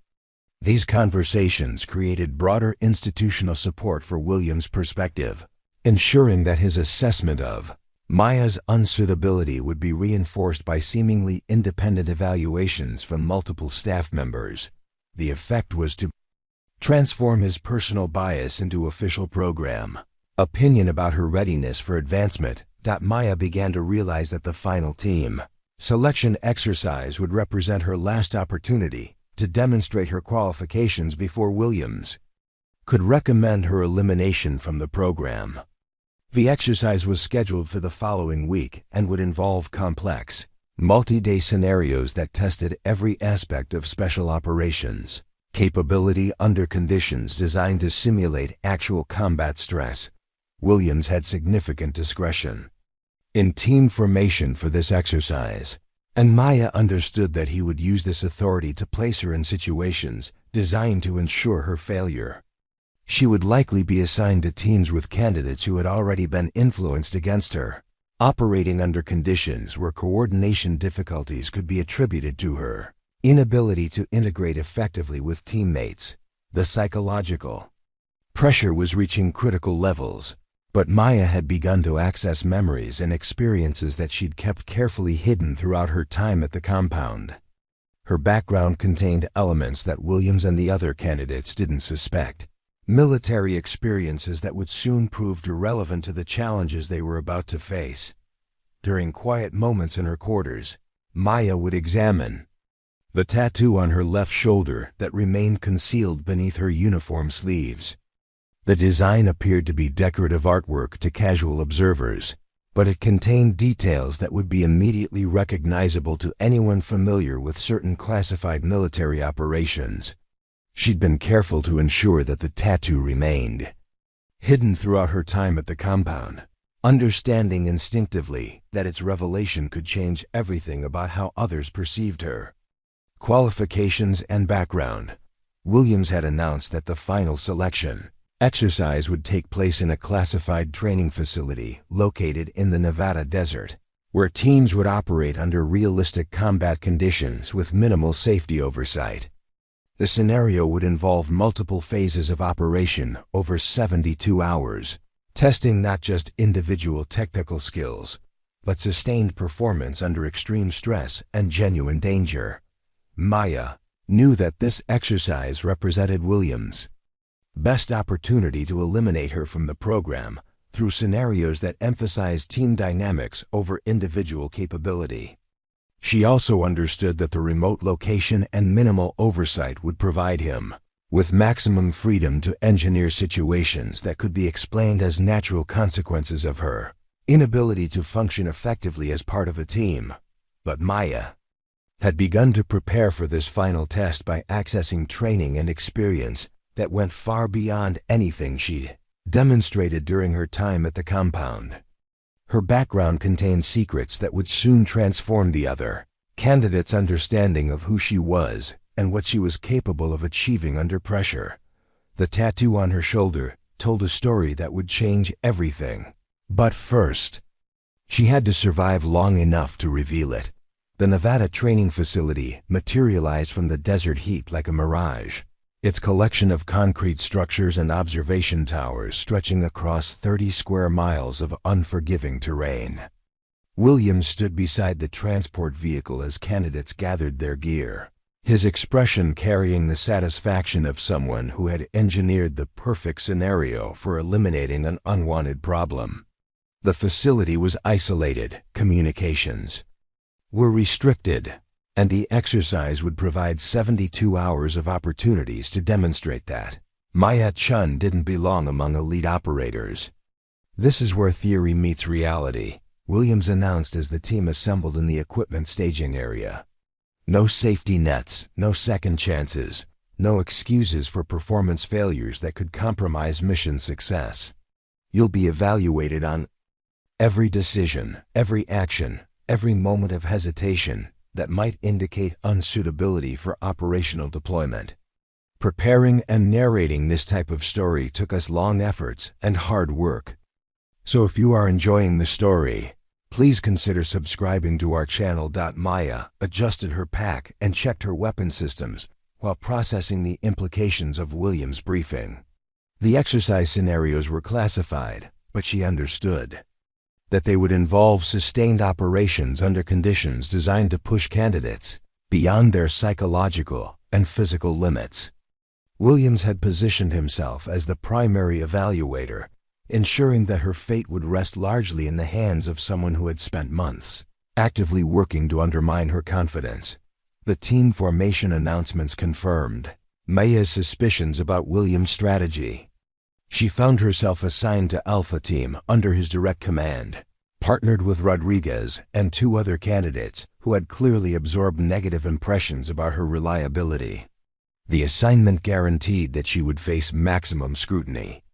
These conversations created broader institutional support for Williams' perspective, ensuring that his assessment of Maya's unsuitability would be reinforced by seemingly independent evaluations from multiple staff members. The effect was to transform his personal bias into official program opinion about her readiness for advancement. Maya began to realize that the final team selection exercise would represent her last opportunity to demonstrate her qualifications before Williams could recommend her elimination from the program. The exercise was scheduled for the following week and would involve complex multi-day scenarios that tested every aspect of special operations, capability under conditions designed to simulate actual combat stress. Williams had significant discretion in team formation for this exercise, and Maya understood that he would use this authority to place her in situations designed to ensure her failure. She would likely be assigned to teams with candidates who had already been influenced against her, operating under conditions where coordination difficulties could be attributed to her inability to integrate effectively with teammates. The psychological pressure was reaching critical levels, but Maya had begun to access memories and experiences that she'd kept carefully hidden throughout her time at the compound. Her background contained elements that Williams and the other candidates didn't suspect, military experiences that would soon prove irrelevant to the challenges they were about to face. During quiet moments in her quarters, Maya would examine the tattoo on her left shoulder that remained concealed beneath her uniform sleeves. The design appeared to be decorative artwork to casual observers, but it contained details that would be immediately recognizable to anyone familiar with certain classified military operations. She'd been careful to ensure that the tattoo remained hidden throughout her time at the compound, understanding instinctively that its revelation could change everything about how others perceived her. Qualifications and background. Williams had announced that the final selection exercise would take place in a classified training facility located in the Nevada desert, where teams would operate under realistic combat conditions with minimal safety oversight. The scenario would involve multiple phases of operation over 72 hours, testing not just individual technical skills, but sustained performance under extreme stress and genuine danger. Maya knew that this exercise represented Williams' best opportunity to eliminate her from the program through scenarios that emphasized team dynamics over individual capability. She also understood that the remote location and minimal oversight would provide him with maximum freedom to engineer situations that could be explained as natural consequences of her inability to function effectively as part of a team. But Maya had begun to prepare for this final test by accessing training and experience that went far beyond anything she'd demonstrated during her time at the compound. Her background contained secrets that would soon transform the other candidates' understanding of who she was and what she was capable of achieving under pressure. The tattoo on her shoulder told a story that would change everything. But first, she had to survive long enough to reveal it. The Nevada training facility materialized from the desert heat like a mirage, its collection of concrete structures and observation towers stretching across 30 square miles of unforgiving terrain. Williams stood beside the transport vehicle as candidates gathered their gear, his expression carrying the satisfaction of someone who had engineered the perfect scenario for eliminating an unwanted problem. The facility was isolated, communications were restricted, and the exercise would provide 72 hours of opportunities to demonstrate that Maya Chun didn't belong among elite operators. "This is where theory meets reality," Williams announced as the team assembled in the equipment staging area. "No safety nets, no second chances, no excuses for performance failures that could compromise mission success. You'll be evaluated on every decision, every action, every moment of hesitation that might indicate unsuitability for operational deployment." Preparing and narrating this type of story took us long efforts and hard work. So if you are enjoying the story, please consider subscribing to our channel. Maya adjusted her pack and checked her weapon systems while processing the implications of Williams' briefing. The exercise scenarios were classified, but she understood that they would involve sustained operations under conditions designed to push candidates beyond their psychological and physical limits. Williams had positioned himself as the primary evaluator, ensuring that her fate would rest largely in the hands of someone who had spent months actively working to undermine her confidence. The team formation announcements confirmed Maya's suspicions about Williams' strategy. She found herself assigned to Alpha Team under his direct command, partnered with Rodriguez and two other candidates who had clearly absorbed negative impressions about her reliability. The assignment guaranteed that she would face maximum scrutiny.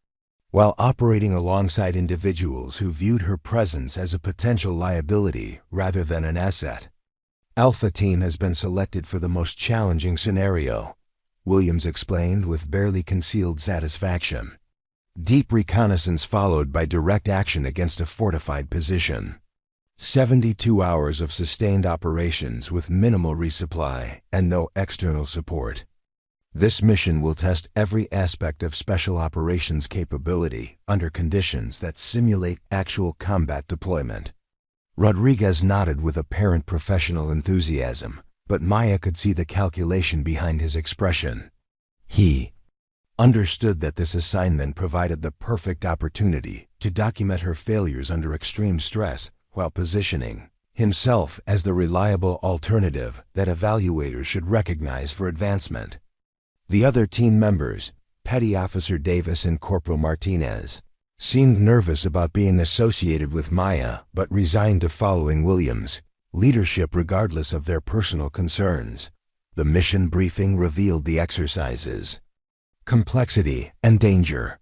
While operating alongside individuals who viewed her presence as a potential liability rather than an asset. Alpha Team has been selected for the most challenging scenario, Williams explained with barely concealed satisfaction. Deep reconnaissance followed by direct action against a fortified position. 72 hours of sustained operations with minimal resupply and no external support. This mission will test every aspect of special operations capability under conditions that simulate actual combat deployment. Rodriguez nodded with apparent professional enthusiasm, but Maya could see the calculation behind his expression. He understood that this assignment provided the perfect opportunity to document her failures under extreme stress while positioning himself as the reliable alternative that evaluators should recognize for advancement. The other team members, Petty Officer Davis and Corporal Martinez, seemed nervous about being associated with Maya but resigned to following Williams' leadership regardless of their personal concerns. The mission briefing revealed the exercises, complexity, and danger.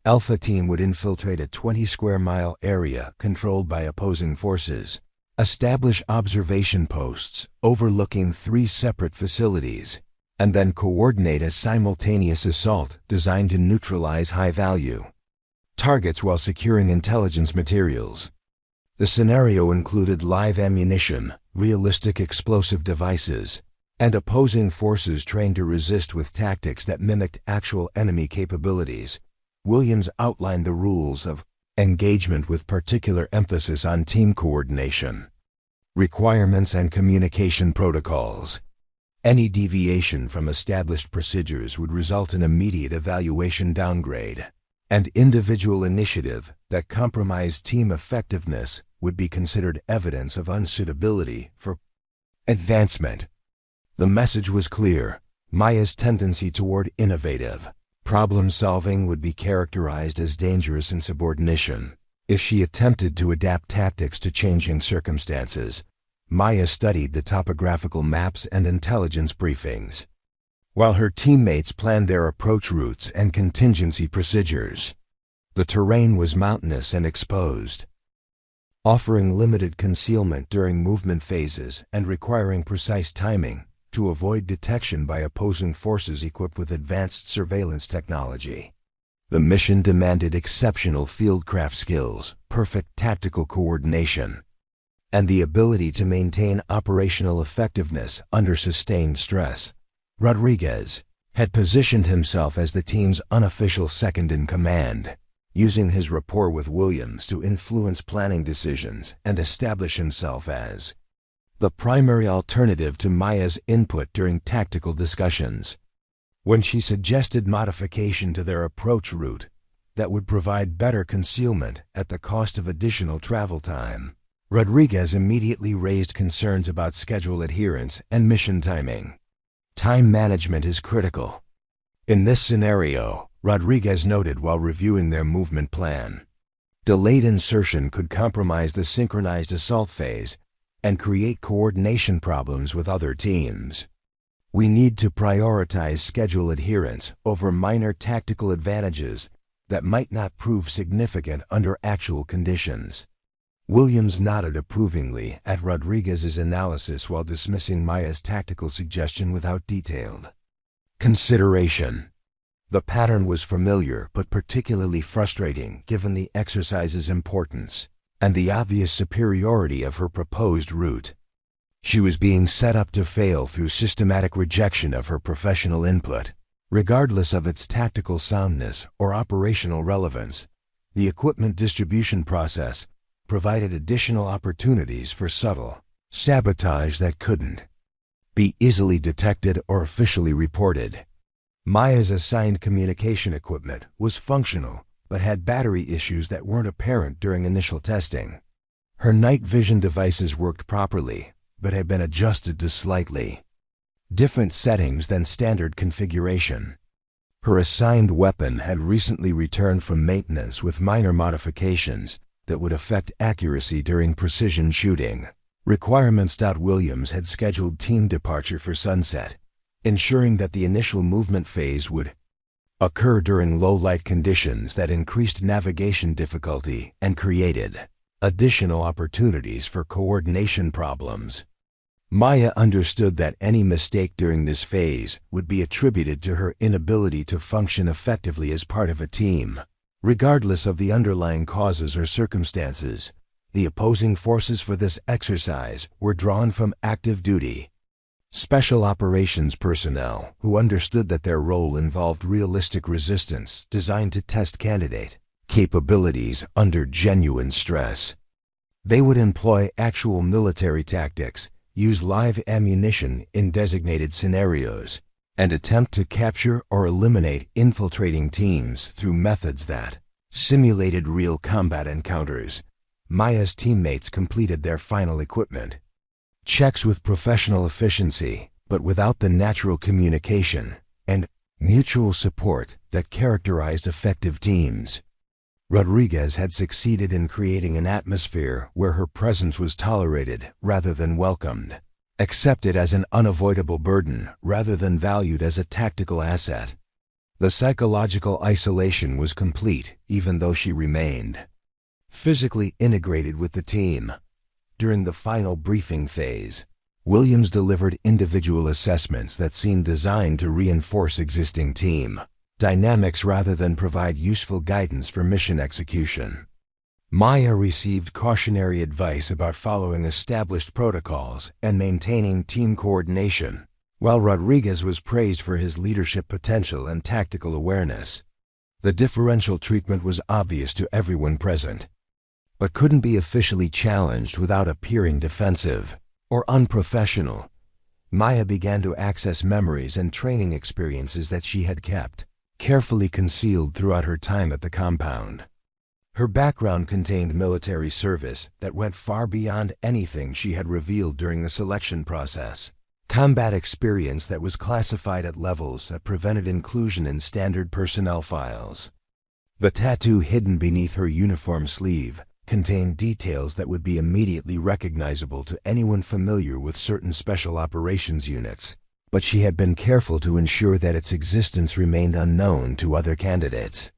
Alpha Team would infiltrate a 20-square-mile area controlled by opposing forces, establish observation posts overlooking 3 separate facilities, and then coordinate a simultaneous assault designed to neutralize high-value targets while securing intelligence materials. The scenario included live ammunition, realistic explosive devices, and opposing forces trained to resist with tactics that mimicked actual enemy capabilities. Williams outlined the rules of engagement with particular emphasis on team coordination, requirements, and communication protocols. Any deviation from established procedures would result in immediate evaluation downgrade, and individual initiative that compromised team effectiveness would be considered evidence of unsuitability for advancement. The message was clear. Maya's tendency toward innovative problem-solving would be characterized as dangerous insubordination. If she attempted to adapt tactics to changing circumstances, Maya studied the topographical maps and intelligence briefings, while her teammates planned their approach routes and contingency procedures. The terrain was mountainous and exposed, offering limited concealment during movement phases and requiring precise timing to avoid detection by opposing forces equipped with advanced surveillance technology. The mission demanded exceptional fieldcraft skills, perfect tactical coordination, and the ability to maintain operational effectiveness under sustained stress. Rodriguez had positioned himself as the team's unofficial second-in-command, using his rapport with Williams to influence planning decisions and establish himself as the primary alternative to Maya's input during tactical discussions. When she suggested modification to their approach route that would provide better concealment at the cost of additional travel time, Rodriguez immediately raised concerns about schedule adherence and mission timing. Time management is critical. In this scenario, Rodriguez noted while reviewing their movement plan, delayed insertion could compromise the synchronized assault phase and create coordination problems with other teams. We need to prioritize schedule adherence over minor tactical advantages that might not prove significant under actual conditions. Williams nodded approvingly at Rodriguez's analysis while dismissing Maya's tactical suggestion without detailed consideration. The pattern was familiar but particularly frustrating given the exercise's importance and the obvious superiority of her proposed route. She was being set up to fail through systematic rejection of her professional input, regardless of its tactical soundness or operational relevance. The equipment distribution process provided additional opportunities for subtle sabotage that couldn't be easily detected or officially reported. Maya's assigned communication equipment was functional but had battery issues that weren't apparent during initial testing. Her night vision devices worked properly, but had been adjusted to slightly different settings than standard configuration. Her assigned weapon had recently returned from maintenance with minor modifications, that would affect accuracy during precision shooting. Requirements. Williams had scheduled team departure for sunset, ensuring that the initial movement phase would occur during low light conditions that increased navigation difficulty and created additional opportunities for coordination problems. Maya understood that any mistake during this phase would be attributed to her inability to function effectively as part of a team. Regardless of the underlying causes or circumstances, the opposing forces for this exercise were drawn from active duty special operations personnel who understood that their role involved realistic resistance designed to test candidate capabilities under genuine stress. They would employ actual military tactics, use live ammunition in designated scenarios, and attempt to capture or eliminate infiltrating teams through methods that simulated real combat encounters. Maya's teammates completed their final equipment checks with professional efficiency, but without the natural communication and mutual support that characterized effective teams. Rodriguez had succeeded in creating an atmosphere where her presence was tolerated rather than welcomed, accepted as an unavoidable burden rather than valued as a tactical asset. The psychological isolation was complete, even though she remained physically integrated with the team. During the final briefing phase, Williams delivered individual assessments that seemed designed to reinforce existing team dynamics rather than provide useful guidance for mission execution. Maya received cautionary advice about following established protocols and maintaining team coordination, while Rodriguez was praised for his leadership potential and tactical awareness. The differential treatment was obvious to everyone present, but couldn't be officially challenged without appearing defensive or unprofessional. Maya began to access memories and training experiences that she had kept carefully concealed throughout her time at the compound. Her background contained military service that went far beyond anything she had revealed during the selection process. Combat experience that was classified at levels that prevented inclusion in standard personnel files. The tattoo hidden beneath her uniform sleeve contained details that would be immediately recognizable to anyone familiar with certain special operations units, but she had been careful to ensure that its existence remained unknown to other candidates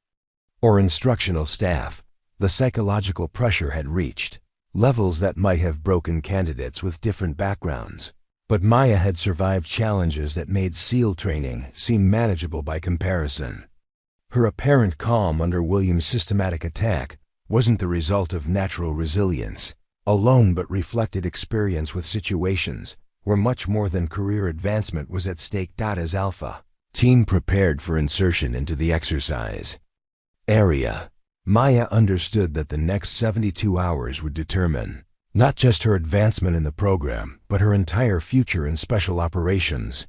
or instructional staff. The psychological pressure had reached levels that might have broken candidates with different backgrounds, but Maya had survived challenges that made SEAL training seem manageable by comparison. Her apparent calm under Williams' systematic attack wasn't the result of natural resilience alone, but reflected experience with situations where much more than career advancement was at stake. As Alpha team prepared for insertion into the exercise area, Maya understood that the next 72 hours would determine not just her advancement in the program, but her entire future in special operations.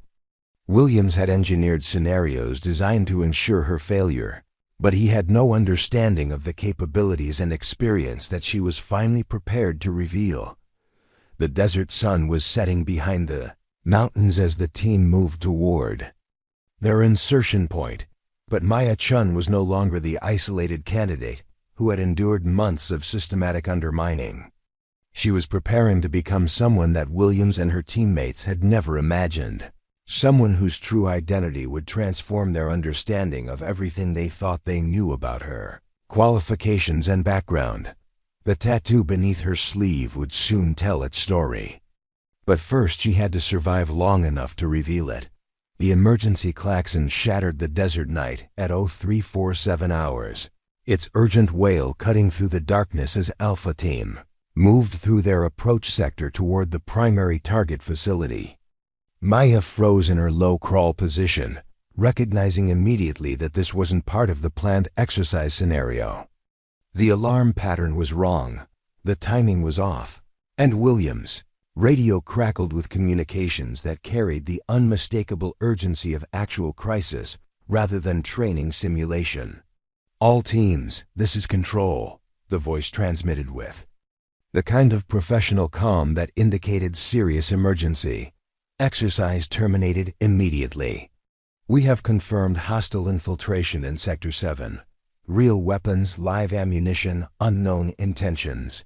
Williams had engineered scenarios designed to ensure her failure, but he had no understanding of the capabilities and experience that she was finally prepared to reveal. The desert sun was setting behind the mountains as the team moved toward their insertion point, but Maya Chun was no longer the isolated candidate who had endured months of systematic undermining. She was preparing to become someone that Williams and her teammates had never imagined. Someone whose true identity would transform their understanding of everything they thought they knew about her. Qualifications and background. The tattoo beneath her sleeve would soon tell its story. But first she had to survive long enough to reveal it. The emergency klaxon shattered the desert night at 0347 hours. Its urgent wail cutting through the darkness as Alpha Team moved through their approach sector toward the primary target facility. Maya froze in her low crawl position, recognizing immediately that this wasn't part of the planned exercise scenario. The alarm pattern was wrong, the timing was off, and Williams' radio crackled with communications that carried the unmistakable urgency of actual crisis rather than training simulation. "All teams, this is Control," the voice transmitted with the kind of professional calm that indicated serious emergency. "Exercise terminated immediately. We have confirmed hostile infiltration in Sector 7. Real weapons, live ammunition, unknown intentions.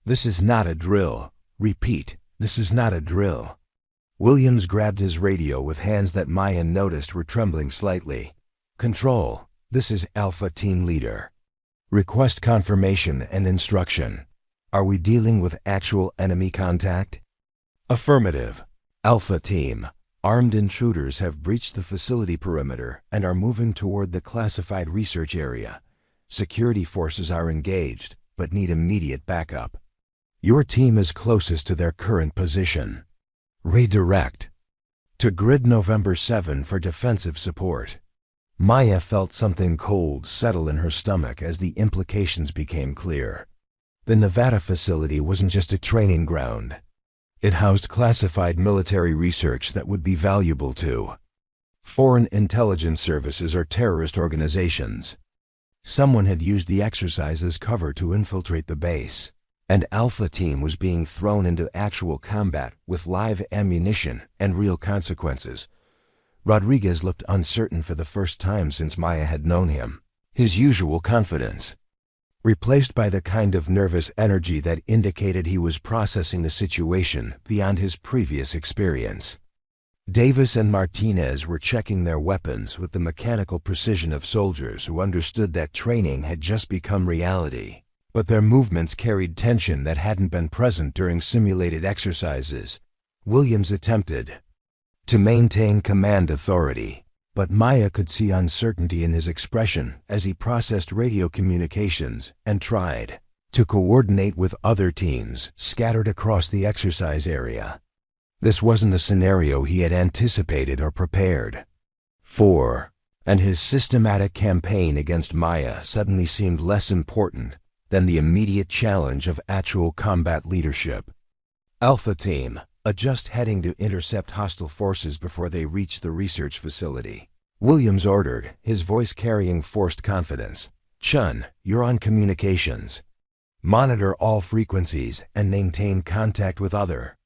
This is not a drill. Repeat, this is not a drill. Williams grabbed his radio with hands that Maya noticed were trembling slightly. Control, this is Alpha Team Leader. Request confirmation and instruction. Are we dealing with actual enemy contact? Affirmative. Alpha Team. Armed intruders have breached the facility perimeter and are moving toward the classified research area. Security forces are engaged, but need immediate backup. Your team is closest to their current position. Redirect. To Grid November 7 for defensive support. Maya felt something cold settle in her stomach as the implications became clear. The Nevada facility wasn't just a training ground. It housed classified military research that would be valuable to foreign intelligence services or terrorist organizations. Someone had used the exercise as cover to infiltrate the base, and Alpha Team was being thrown into actual combat with live ammunition and real consequences. Rodriguez looked uncertain for the first time since Maya had known him. His usual confidence, replaced by the kind of nervous energy that indicated he was processing the situation beyond his previous experience. Davis and Martinez were checking their weapons with the mechanical precision of soldiers who understood that training had just become reality, but their movements carried tension that hadn't been present during simulated exercises. Williams attempted to maintain command authority, but Maya could see uncertainty in his expression as he processed radio communications and tried to coordinate with other teams scattered across the exercise area. This wasn't a scenario he had anticipated or prepared for, and his systematic campaign against Maya suddenly seemed less important than the immediate challenge of actual combat leadership. Alpha Team, adjust heading to intercept hostile forces before they reach the research facility. Williams ordered, his voice carrying forced confidence. Chun, you're on communications. Monitor all frequencies and maintain contact with other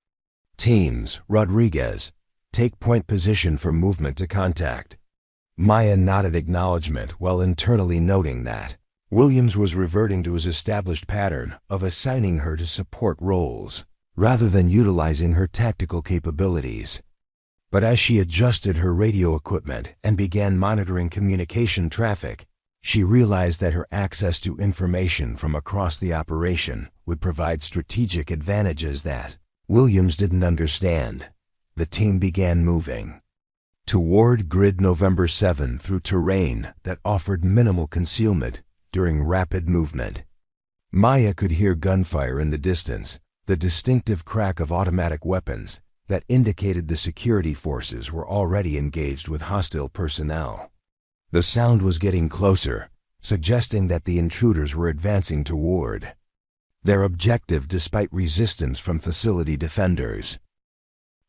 teams. Rodriguez, take point position for movement to contact. Maya nodded acknowledgement while internally noting that Williams was reverting to his established pattern of assigning her to support roles rather than utilizing her tactical capabilities. But as she adjusted her radio equipment and began monitoring communication traffic, she realized that her access to information from across the operation would provide strategic advantages that Williams didn't understand. The team began moving toward Grid November 7 through terrain that offered minimal concealment during rapid movement. Maya could hear gunfire in the distance, the distinctive crack of automatic weapons that indicated the security forces were already engaged with hostile personnel. The sound was getting closer, suggesting that the intruders were advancing toward their objective despite resistance from facility defenders.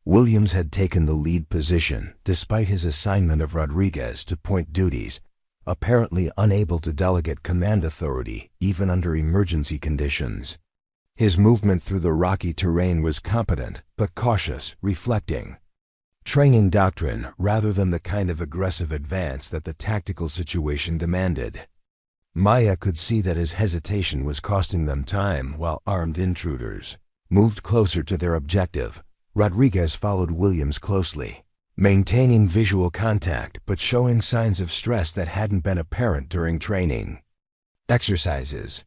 Williams had taken the lead position despite his assignment of Rodriguez to point duties, apparently unable to delegate command authority even under emergency conditions. His movement through the rocky terrain was competent but cautious, reflecting training doctrine rather than the kind of aggressive advance that the tactical situation demanded. Maya could see that his hesitation was costing them time while armed intruders moved closer to their objective. Rodriguez followed Williams closely, maintaining visual contact but showing signs of stress that hadn't been apparent during training exercises.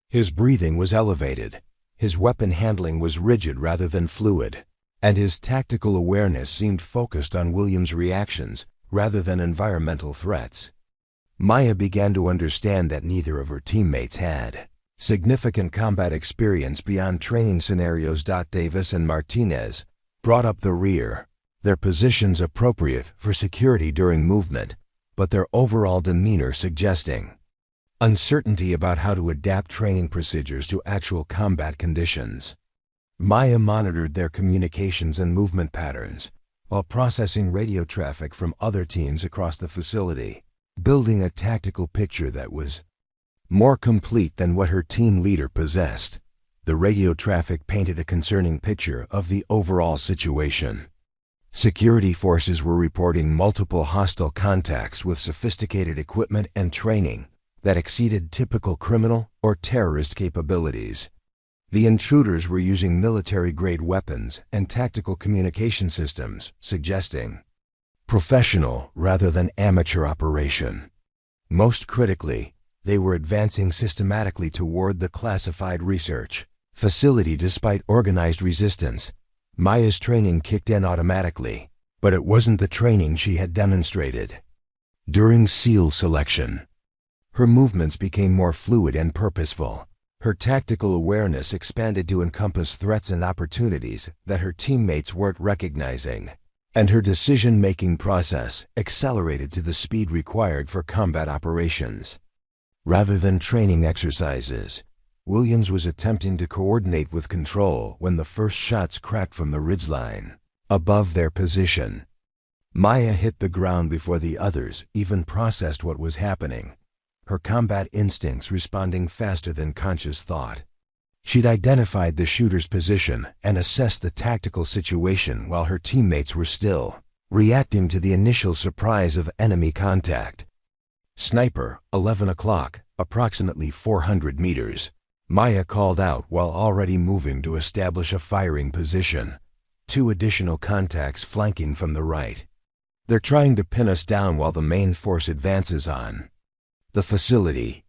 His breathing was elevated, his weapon handling was rigid rather than fluid, and his tactical awareness seemed focused on Williams' reactions rather than environmental threats. Maya began to understand that neither of her teammates had significant combat experience beyond training scenarios. Davis and Martinez brought up the rear, their positions appropriate for security during movement, but their overall demeanor suggesting uncertainty about how to adapt training procedures to actual combat conditions. Maya monitored their communications and movement patterns while processing radio traffic from other teams across the facility, building a tactical picture that was more complete than what her team leader possessed. The radio traffic painted a concerning picture of the overall situation. Security forces were reporting multiple hostile contacts with sophisticated equipment and training that exceeded typical criminal or terrorist capabilities. The intruders were using military-grade weapons and tactical communication systems, suggesting professional rather than amateur operation. Most critically, they were advancing systematically toward the classified research facility despite organized resistance. Maya's training kicked in automatically, but it wasn't the training she had demonstrated. During SEAL selection, her movements became more fluid and purposeful. Her tactical awareness expanded to encompass threats and opportunities that her teammates weren't recognizing, and her decision-making process accelerated to the speed required for combat operations. Rather than training exercises, Williams was attempting to coordinate with control when the first shots cracked from the ridgeline above their position. Maya hit the ground before the others even processed what was happening, her combat instincts responding faster than conscious thought. She'd identified the shooter's position and assessed the tactical situation while her teammates were still reacting to the initial surprise of enemy contact. Sniper, 11 o'clock, approximately 400 meters. Maya called out while already moving to establish a firing position. 2 additional contacts flanking from the right. They're trying to pin us down while the main force advances on the facility.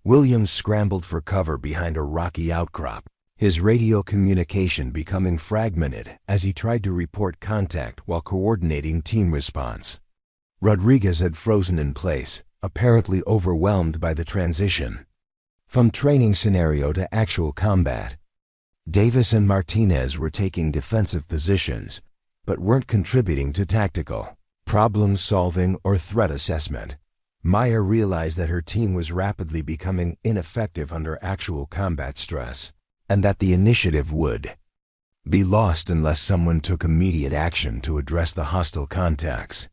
Williams scrambled for cover behind a rocky outcrop, his radio communication becoming fragmented as he tried to report contact while coordinating team response. Rodriguez had frozen in place, apparently overwhelmed by the transition from training scenario to actual combat. Davis and Martinez were taking defensive positions, but weren't contributing to tactical problem-solving or threat assessment. Maya realized that her team was rapidly becoming ineffective under actual combat stress, and that the initiative would be lost unless someone took immediate action to address the hostile contacts.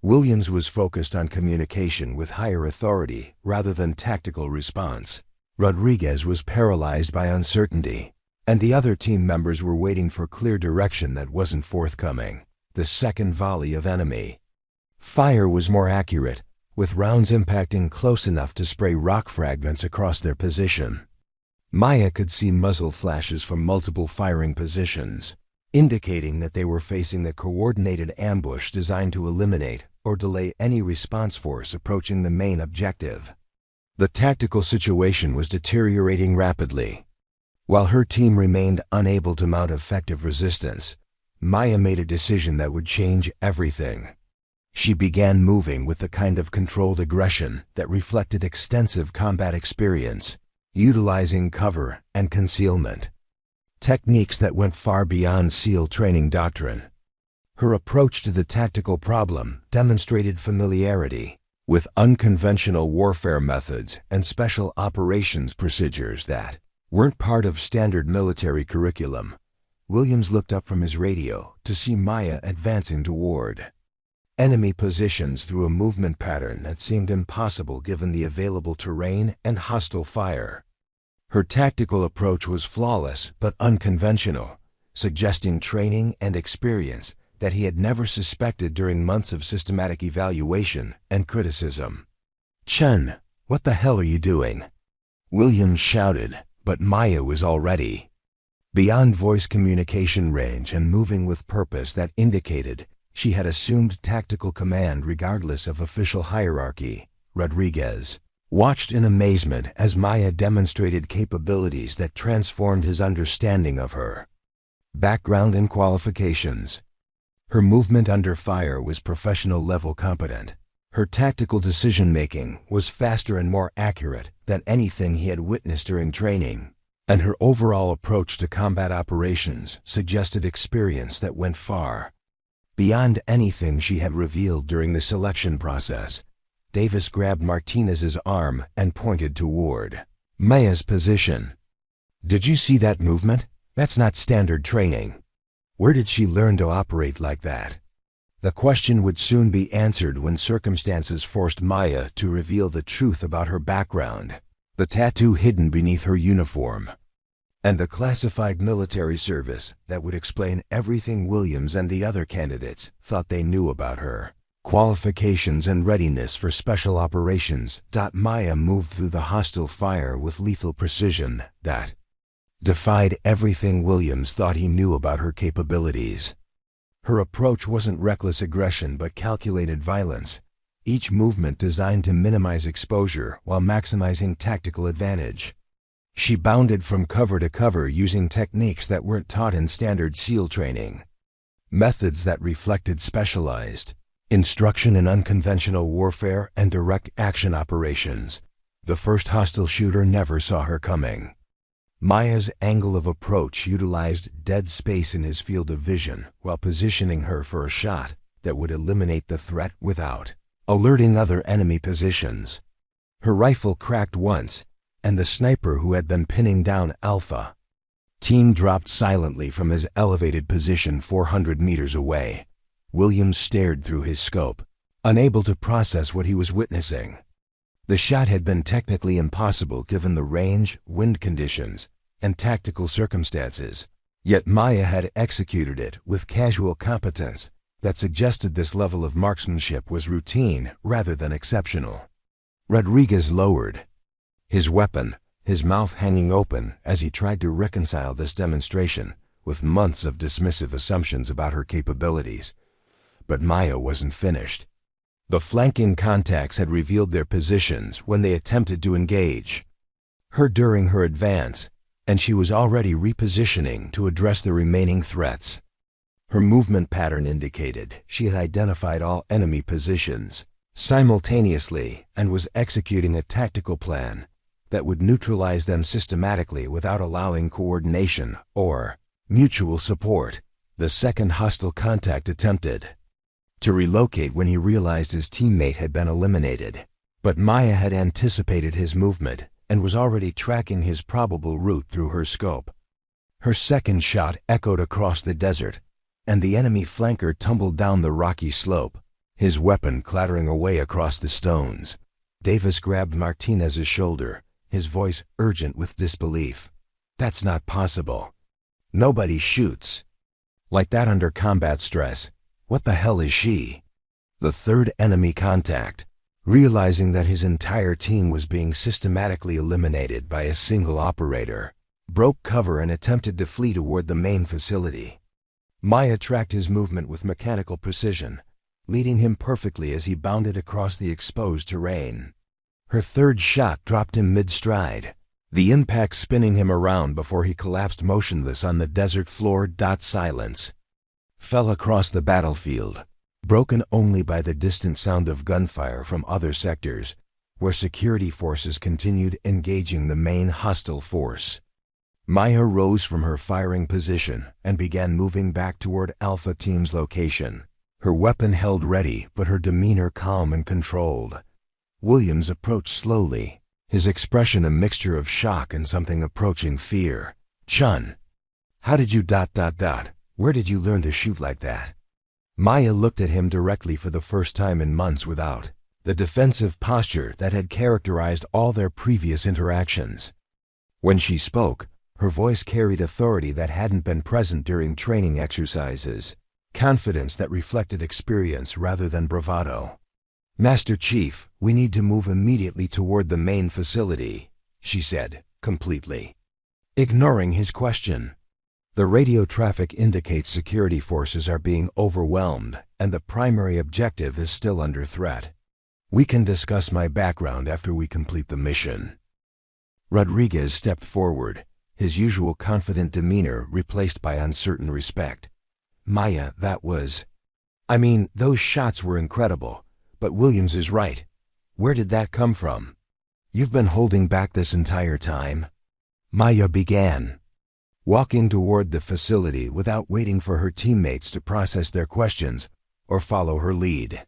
Williams was focused on communication with higher authority rather than tactical response. Rodriguez was paralyzed by uncertainty, and the other team members were waiting for clear direction that wasn't forthcoming. The second volley of enemy fire was more accurate, with rounds impacting close enough to spray rock fragments across their position. Maya could see muzzle flashes from multiple firing positions, indicating that they were facing a coordinated ambush designed to eliminate or delay any response force approaching the main objective. The tactical situation was deteriorating rapidly. While her team remained unable to mount effective resistance, Maya made a decision that would change everything. She began moving with the kind of controlled aggression that reflected extensive combat experience, utilizing cover and concealment, techniques that went far beyond SEAL training doctrine. Her approach to the tactical problem demonstrated familiarity with unconventional warfare methods and special operations procedures that weren't part of standard military curriculum. Williams looked up from his radio to see Maya advancing toward enemy positions through a movement pattern that seemed impossible given the available terrain and hostile fire. Her tactical approach was flawless but unconventional, suggesting training and experience that he had never suspected during months of systematic evaluation and criticism. "Chen, what the hell are you doing?" Williams shouted, but Maya was already beyond voice communication range and moving with purpose that indicated she had assumed tactical command regardless of official hierarchy. Rodriguez watched in amazement as Maya demonstrated capabilities that transformed his understanding of her background and qualifications. Her movement under fire was professional-level competent. Her tactical decision-making was faster and more accurate than anything he had witnessed during training, and her overall approach to combat operations suggested experience that went far beyond anything she had revealed during the selection process. Davis grabbed Martinez's arm and pointed toward Maya's position. "Did you see that movement? That's not standard training. Where did she learn to operate like that?" The question would soon be answered when circumstances forced Maya to reveal the truth about her background, the tattoo hidden beneath her uniform, and the classified military service that would explain everything Williams and the other candidates thought they knew about her. qualifications and readiness for special operations. Maya moved through the hostile fire with lethal precision that defied everything Williams thought he knew about her capabilities. Her approach wasn't reckless aggression but calculated violence, each movement designed to minimize exposure while maximizing tactical advantage. She bounded from cover to cover using techniques that weren't taught in standard SEAL training, methods that reflected specialized instruction in unconventional warfare and direct action operations. The first hostile shooter never saw her coming. Maya's angle of approach utilized dead space in his field of vision while positioning her for a shot that would eliminate the threat without alerting other enemy positions. Her rifle cracked once, and the sniper who had been pinning down Alpha Team dropped silently from his elevated position 400 meters away. Williams stared through his scope, unable to process what he was witnessing. The shot had been technically impossible given the range, wind conditions, and tactical circumstances, yet Maya had executed it with casual competence that suggested this level of marksmanship was routine rather than exceptional. Rodriguez lowered his weapon, his mouth hanging open as he tried to reconcile this demonstration with months of dismissive assumptions about her capabilities. But Maya wasn't finished. The flanking contacts had revealed their positions when they attempted to engage her during her advance, and she was already repositioning to address the remaining threats. Her movement pattern indicated she had identified all enemy positions simultaneously and was executing a tactical plan that would neutralize them systematically without allowing coordination or mutual support. The second hostile contact attempted to relocate when he realized his teammate had been eliminated, but Maya had anticipated his movement and was already tracking his probable route through her scope. Her second shot echoed across the desert, and the enemy flanker tumbled down the rocky slope, his weapon clattering away across the stones. Davis grabbed Martinez's shoulder, his voice urgent with disbelief. "That's not possible. Nobody shoots like that under combat stress. What the hell is she?" The third enemy contact, realizing that his entire team was being systematically eliminated by a single operator, broke cover and attempted to flee toward the main facility. Maya tracked his movement with mechanical precision, leading him perfectly as he bounded across the exposed terrain. Her third shot dropped him mid-stride, the impact spinning him around before he collapsed motionless on the desert floor. Silence fell across the battlefield, broken only by the distant sound of gunfire from other sectors, where security forces continued engaging the main hostile force. Maya rose from her firing position and began moving back toward Alpha Team's location, her weapon held ready but her demeanor calm and controlled. Williams approached slowly, his expression a mixture of shock and something approaching fear. "Chun, how did you ... Where did you learn to shoot like that?" Maya looked at him directly for the first time in months without the defensive posture that had characterized all their previous interactions. When she spoke, her voice carried authority that hadn't been present during training exercises, confidence that reflected experience rather than bravado. "Master Chief, we need to move immediately toward the main facility," she said, completely ignoring his question. "The radio traffic indicates security forces are being overwhelmed, and the primary objective is still under threat. We can discuss my background after we complete the mission." Rodriguez stepped forward, his usual confident demeanor replaced by uncertain respect. "Maya, those shots were incredible, but Williams is right. Where did that come from? You've been holding back this entire time?" Maya began, walking toward the facility without waiting for her teammates to process their questions or follow her lead.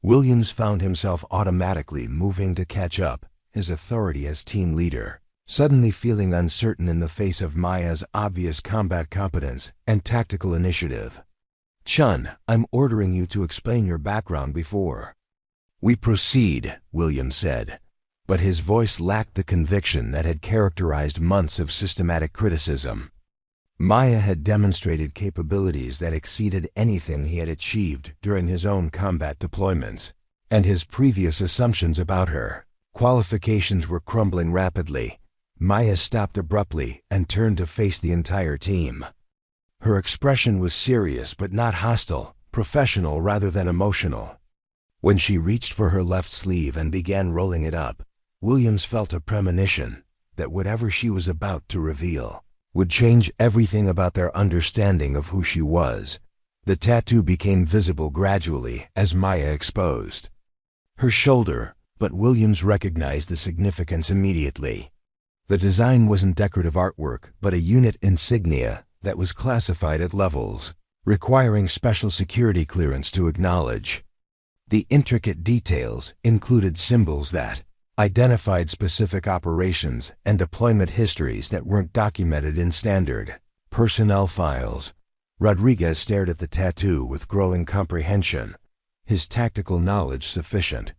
Williams found himself automatically moving to catch up, his authority as team leader suddenly feeling uncertain in the face of Maya's obvious combat competence and tactical initiative. "Chun, I'm ordering you to explain your background before we proceed," Williams said, but his voice lacked the conviction that had characterized months of systematic criticism. Maya had demonstrated capabilities that exceeded anything he had achieved during his own combat deployments, and his previous assumptions about her qualifications were crumbling rapidly. Maya stopped abruptly and turned to face the entire team. Her expression was serious but not hostile, professional rather than emotional. When she reached for her left sleeve and began rolling it up, Williams felt a premonition that whatever she was about to reveal would change everything about their understanding of who she was. The tattoo became visible gradually as Maya exposed her shoulder, but Williams recognized the significance immediately. The design wasn't decorative artwork, but a unit insignia that was classified at levels, requiring special security clearance to acknowledge. The intricate details included symbols that identified specific operations and deployment histories that weren't documented in standard personnel files. Rodriguez stared at the tattoo with growing comprehension, his tactical knowledge sufficient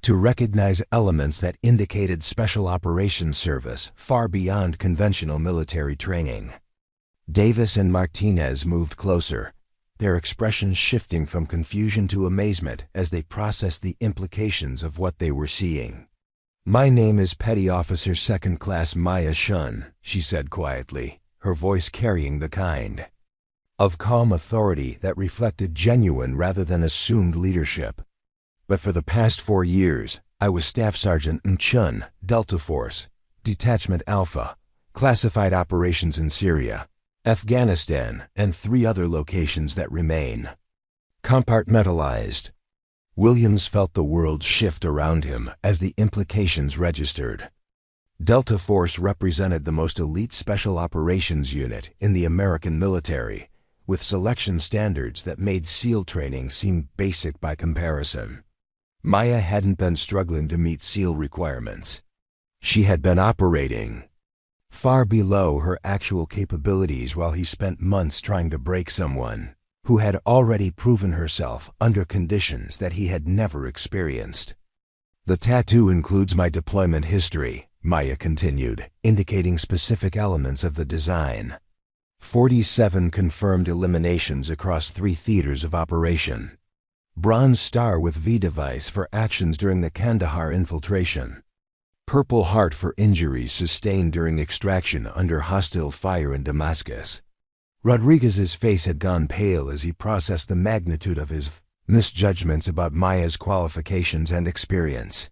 to recognize elements that indicated special operations service far beyond conventional military training. Davis and Martinez moved closer, their expressions shifting from confusion to amazement as they processed the implications of what they were seeing. "My name is Petty Officer Second Class Maya Shun," she said quietly, her voice carrying the kind of calm authority that reflected genuine rather than assumed leadership. "But for the past 4 years, I was Staff Sergeant Chun, Delta Force, Detachment Alpha, classified operations in Syria, Afghanistan, and 3 other locations that remain compartmentalized." Williams felt the world shift around him as the implications registered. Delta Force represented the most elite special operations unit in the American military, with selection standards that made SEAL training seem basic by comparison. Maya hadn't been struggling to meet SEAL requirements. She had been operating far below her actual capabilities while he spent months trying to break someone who had already proven herself under conditions that he had never experienced. "The tattoo includes my deployment history," Maya continued, indicating specific elements of the design. 47 confirmed eliminations across 3 theaters of operation. Bronze Star with V device for actions during the Kandahar infiltration. Purple Heart for injuries sustained during extraction under hostile fire in Damascus. Rodriguez's face had gone pale as he processed the magnitude of his misjudgments about Maya's qualifications and experience.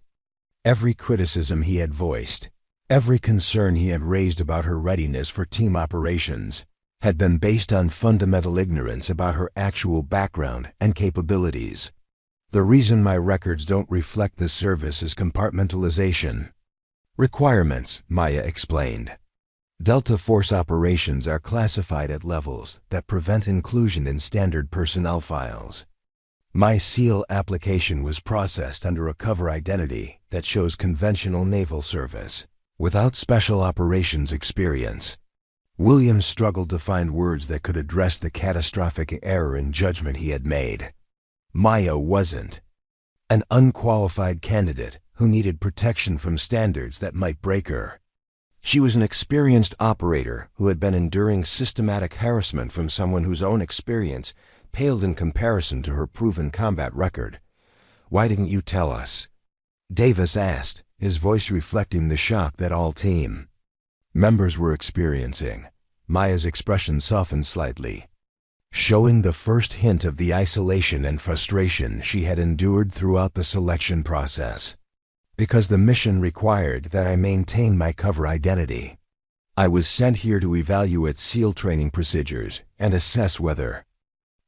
Every criticism he had voiced, every concern he had raised about her readiness for team operations, had been based on fundamental ignorance about her actual background and capabilities. "The reason my records don't reflect this service is compartmentalization requirements," Maya explained. "Delta Force operations are classified at levels that prevent inclusion in standard personnel files. My SEAL application was processed under a cover identity that shows conventional naval service, without special operations experience." Williams struggled to find words that could address the catastrophic error in judgment he had made. Maya wasn't an unqualified candidate who needed protection from standards that might break her. She was an experienced operator who had been enduring systematic harassment from someone whose own experience paled in comparison to her proven combat record. "Why didn't you tell us?" Davis asked, his voice reflecting the shock that all team members were experiencing. Maya's expression softened slightly, showing the first hint of the isolation and frustration she had endured throughout the selection process. "Because the mission required that I maintain my cover identity. I was sent here to evaluate SEAL training procedures and assess whether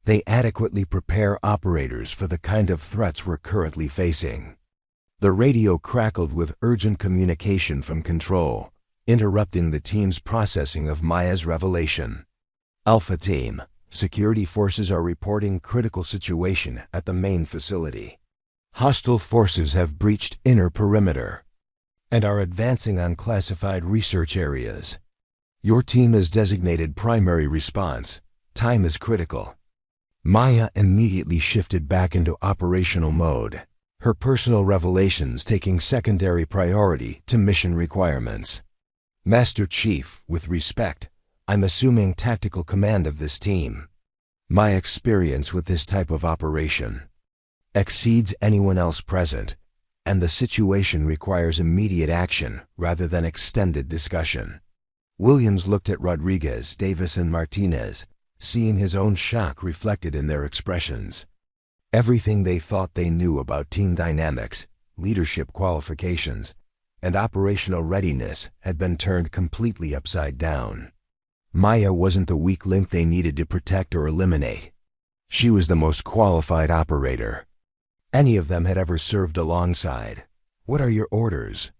they adequately prepare operators for the kind of threats we're currently facing." The radio crackled with urgent communication from control, interrupting the team's processing of Maya's revelation. "Alpha Team, security forces are reporting critical situation at the main facility. Hostile forces have breached inner perimeter and are advancing on classified research areas. Your team is designated primary response. Time is critical." Maya immediately shifted back into operational mode, her personal revelations taking secondary priority to mission requirements. "Master Chief, with respect, I'm assuming tactical command of this team. My experience with this type of operation exceeds anyone else present, and the situation requires immediate action rather than extended discussion." Williams looked at Rodriguez, Davis, and Martinez, seeing his own shock reflected in their expressions. Everything they thought they knew about team dynamics, leadership qualifications, and operational readiness had been turned completely upside down. Maya wasn't the weak link they needed to protect or eliminate. She was the most qualified operator any of them had ever served alongside. "What are your orders?"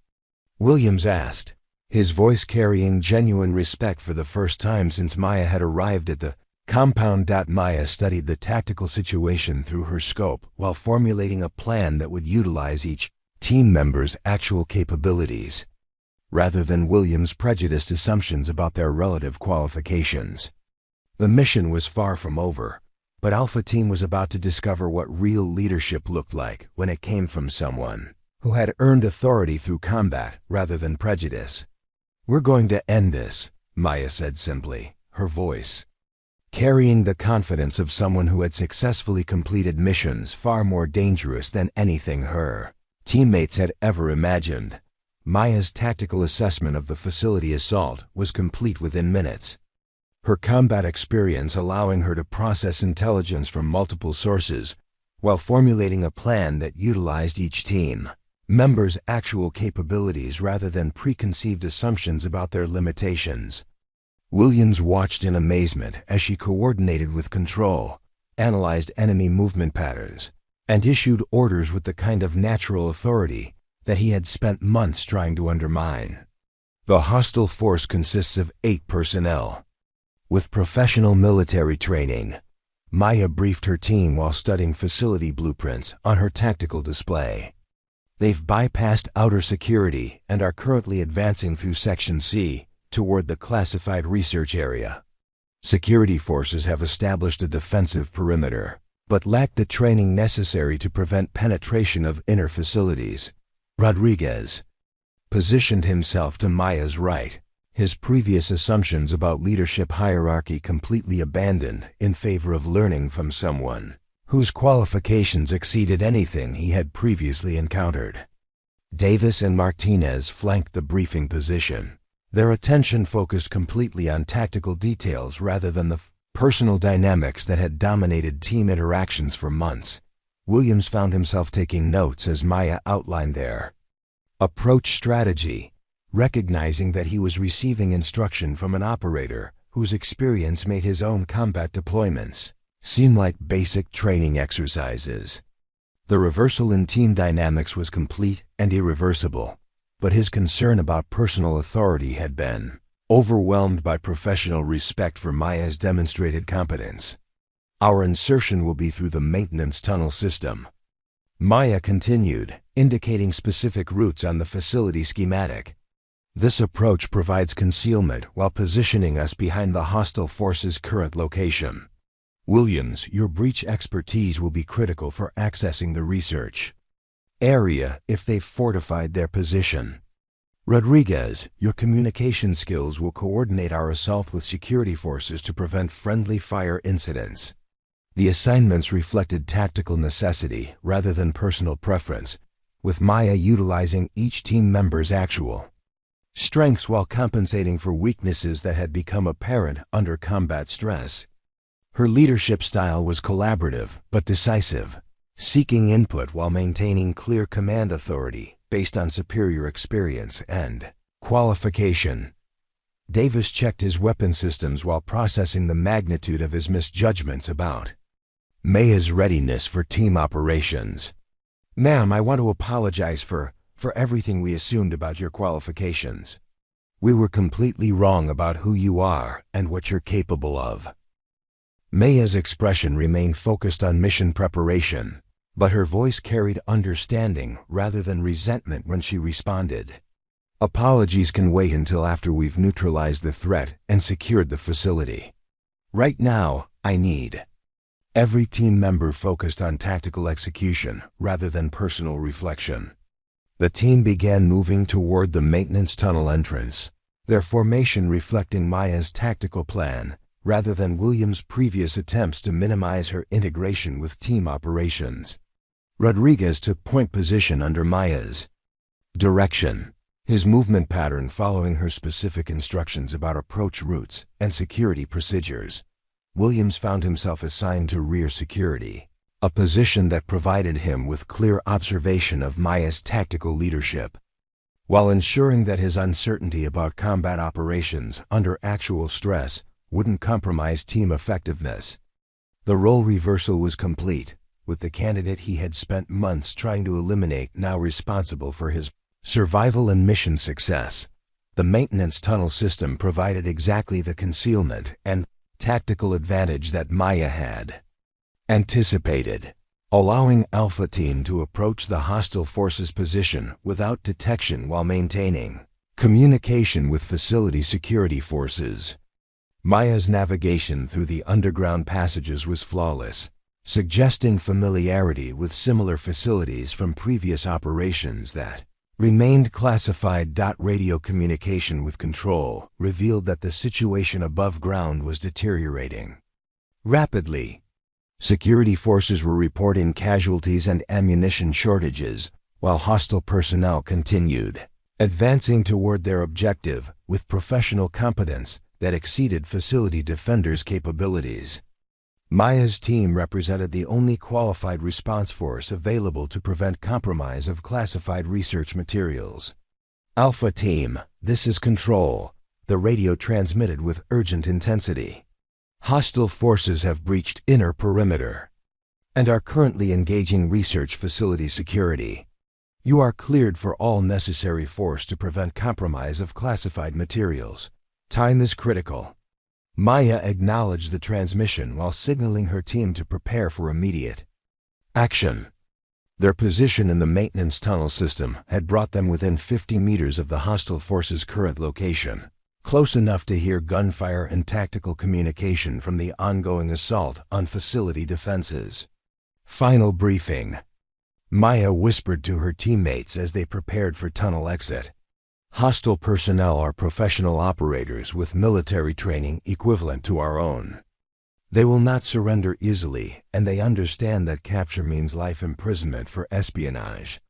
Williams asked, his voice carrying genuine respect for the first time since Maya had arrived at the compound. Maya studied the tactical situation through her scope while formulating a plan that would utilize each team member's actual capabilities, rather than Williams' prejudiced assumptions about their relative qualifications. The mission was far from over, but Alpha Team was about to discover what real leadership looked like when it came from someone who had earned authority through combat rather than prejudice. "We're going to end this," Maya said simply, her voice carrying the confidence of someone who had successfully completed missions far more dangerous than anything her teammates had ever imagined. Maya's tactical assessment of the facility assault was complete within minutes, her combat experience allowing her to process intelligence from multiple sources while formulating a plan that utilized each team member's actual capabilities rather than preconceived assumptions about their limitations. Williams watched in amazement as she coordinated with control, analyzed enemy movement patterns, and issued orders with the kind of natural authority that he had spent months trying to undermine. The hostile force consists of 8 personnel. With professional military training, Maya briefed her team while studying facility blueprints on her tactical display. They've bypassed outer security and are currently advancing through Section C toward the classified research area. Security forces have established a defensive perimeter, but lack the training necessary to prevent penetration of inner facilities. Rodriguez positioned himself to Maya's right, his previous assumptions about leadership hierarchy completely abandoned in favor of learning from someone whose qualifications exceeded anything he had previously encountered. Davis and Martinez flanked the briefing position, their attention focused completely on tactical details rather than the personal dynamics that had dominated team interactions for months. Williams found himself taking notes as Maya outlined their approach strategy, recognizing that he was receiving instruction from an operator whose experience made his own combat deployments seem like basic training exercises. The reversal in team dynamics was complete and irreversible, but his concern about personal authority had been overwhelmed by professional respect for Maya's demonstrated competence. "Our insertion will be through the maintenance tunnel system," Maya continued, indicating specific routes on the facility schematic. "This approach provides concealment while positioning us behind the hostile force's current location. Williams, your breach expertise will be critical for accessing the research area if they've fortified their position. Rodriguez, your communication skills will coordinate our assault with security forces to prevent friendly fire incidents." The assignments reflected tactical necessity rather than personal preference, with Maya utilizing each team member's actual strengths while compensating for weaknesses that had become apparent under combat stress. Her leadership style was collaborative but decisive, seeking input while maintaining clear command authority based on superior experience and qualification. Davis checked his weapon systems while processing the magnitude of his misjudgments about Maya's readiness for team operations. "Ma'am, I want to apologize for everything we assumed about your qualifications. We were completely wrong about who you are and what you're capable of." Maya's expression remained focused on mission preparation, but her voice carried understanding rather than resentment when she responded. "Apologies can wait until after we've neutralized the threat and secured the facility. Right now, I need every team member focused on tactical execution rather than personal reflection." The team began moving toward the maintenance tunnel entrance, their formation reflecting Maya's tactical plan, rather than Williams' previous attempts to minimize her integration with team operations. Rodriguez took point position under Maya's direction, his movement pattern following her specific instructions about approach routes and security procedures. Williams found himself assigned to rear security, a position that provided him with clear observation of Maya's tactical leadership, while ensuring that his uncertainty about combat operations under actual stress wouldn't compromise team effectiveness. The role reversal was complete, with the candidate he had spent months trying to eliminate now responsible for his survival and mission success. The maintenance tunnel system provided exactly the concealment and tactical advantage that Maya had anticipated, allowing Alpha Team to approach the hostile forces position without detection while maintaining communication with facility security forces. Maya's navigation through the underground passages was flawless, suggesting familiarity with similar facilities from previous operations that remained classified. Radio communication with Control revealed that the situation above ground was deteriorating rapidly. Security forces were reporting casualties and ammunition shortages, while hostile personnel continued advancing toward their objective with professional competence that exceeded facility defenders' capabilities. Maya's team represented the only qualified response force available to prevent compromise of classified research materials. Alpha Team, this is Control, the radio transmitted with urgent intensity. Hostile forces have breached inner perimeter and are currently engaging research facility security. You are cleared for all necessary force to prevent compromise of classified materials. Time is critical. Maya acknowledged the transmission while signaling her team to prepare for immediate action. Their position in the maintenance tunnel system had brought them within 50 meters of the hostile force's current location, close enough to hear gunfire and tactical communication from the ongoing assault on facility defenses. Final briefing. Maya whispered to her teammates as they prepared for tunnel exit. Hostile personnel are professional operators with military training equivalent to our own. They will not surrender easily, and they understand that capture means life imprisonment for espionage.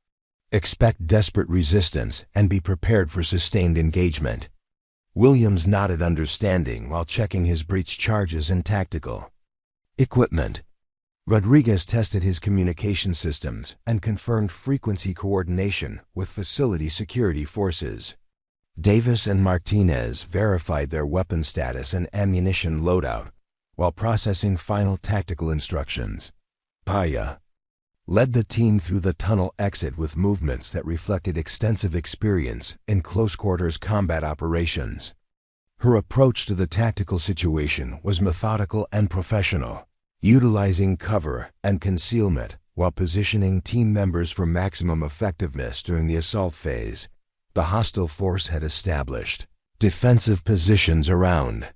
Expect desperate resistance and be prepared for sustained engagement. Williams nodded understanding while checking his breach charges and tactical equipment. Rodriguez tested his communication systems and confirmed frequency coordination with facility security forces. Davis and Martinez verified their weapon status and ammunition loadout while processing final tactical instructions. Paya led the team through the tunnel exit with movements that reflected extensive experience in close-quarters combat operations. Her approach to the tactical situation was methodical and professional, utilizing cover and concealment while positioning team members for maximum effectiveness during the assault phase. The hostile force had established defensive positions around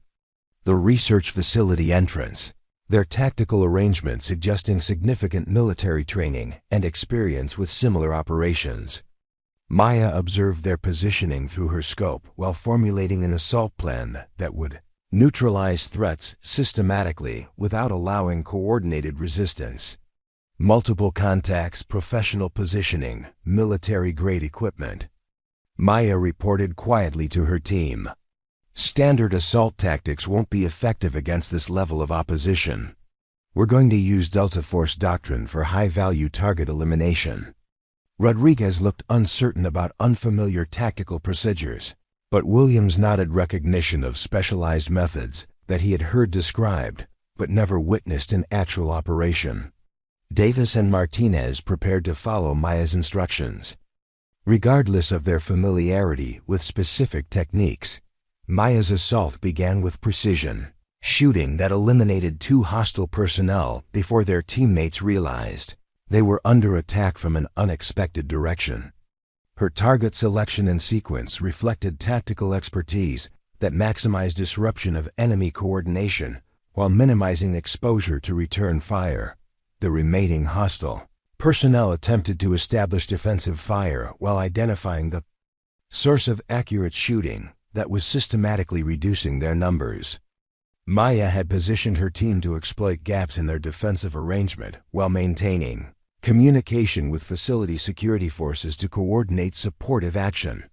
the research facility entrance, their tactical arrangement suggesting significant military training and experience with similar operations. Maya observed their positioning through her scope while formulating an assault plan that would neutralize threats systematically without allowing coordinated resistance. Multiple contacts, professional positioning, military-grade equipment. Maya reported quietly to her team. Standard assault tactics won't be effective against this level of opposition. We're going to use Delta Force doctrine for high-value target elimination. Rodriguez looked uncertain about unfamiliar tactical procedures, but Williams nodded recognition of specialized methods that he had heard described but never witnessed in actual operation. Davis and Martinez prepared to follow Maya's instructions. Regardless of their familiarity with specific techniques, Maya's assault began with precision, shooting that eliminated 2 hostile personnel before their teammates realized they were under attack from an unexpected direction. Her target selection and sequence reflected tactical expertise that maximized disruption of enemy coordination while minimizing exposure to return fire. The remaining hostile personnel attempted to establish defensive fire while identifying the source of accurate shooting that was systematically reducing their numbers. Maya had positioned her team to exploit gaps in their defensive arrangement while maintaining communication with facility security forces to coordinate supportive action.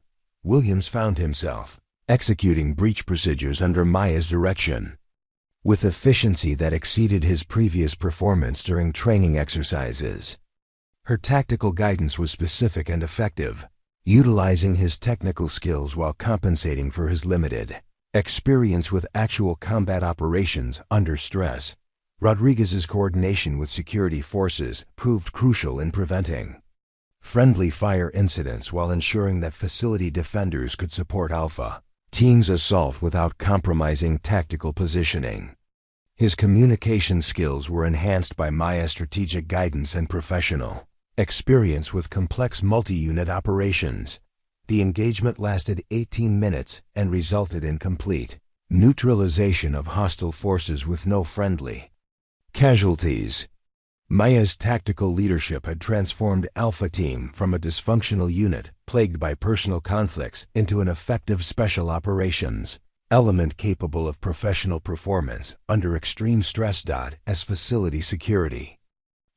Williams found himself executing breach procedures under Maya's direction with efficiency that exceeded his previous performance during training exercises. Her tactical guidance was specific and effective, utilizing his technical skills while compensating for his limited experience with actual combat operations under stress. Rodriguez's coordination with security forces proved crucial in preventing friendly fire incidents while ensuring that facility defenders could support Alpha Team's assault without compromising tactical positioning. His communication skills were enhanced by Maya's strategic guidance and professional experience with complex multi-unit operations. The engagement lasted 18 minutes and resulted in complete neutralization of hostile forces with no friendly casualties. Maya's tactical leadership had transformed Alpha Team from a dysfunctional unit plagued by personal conflicts into an effective special operations element capable of professional performance under extreme stress. As facility security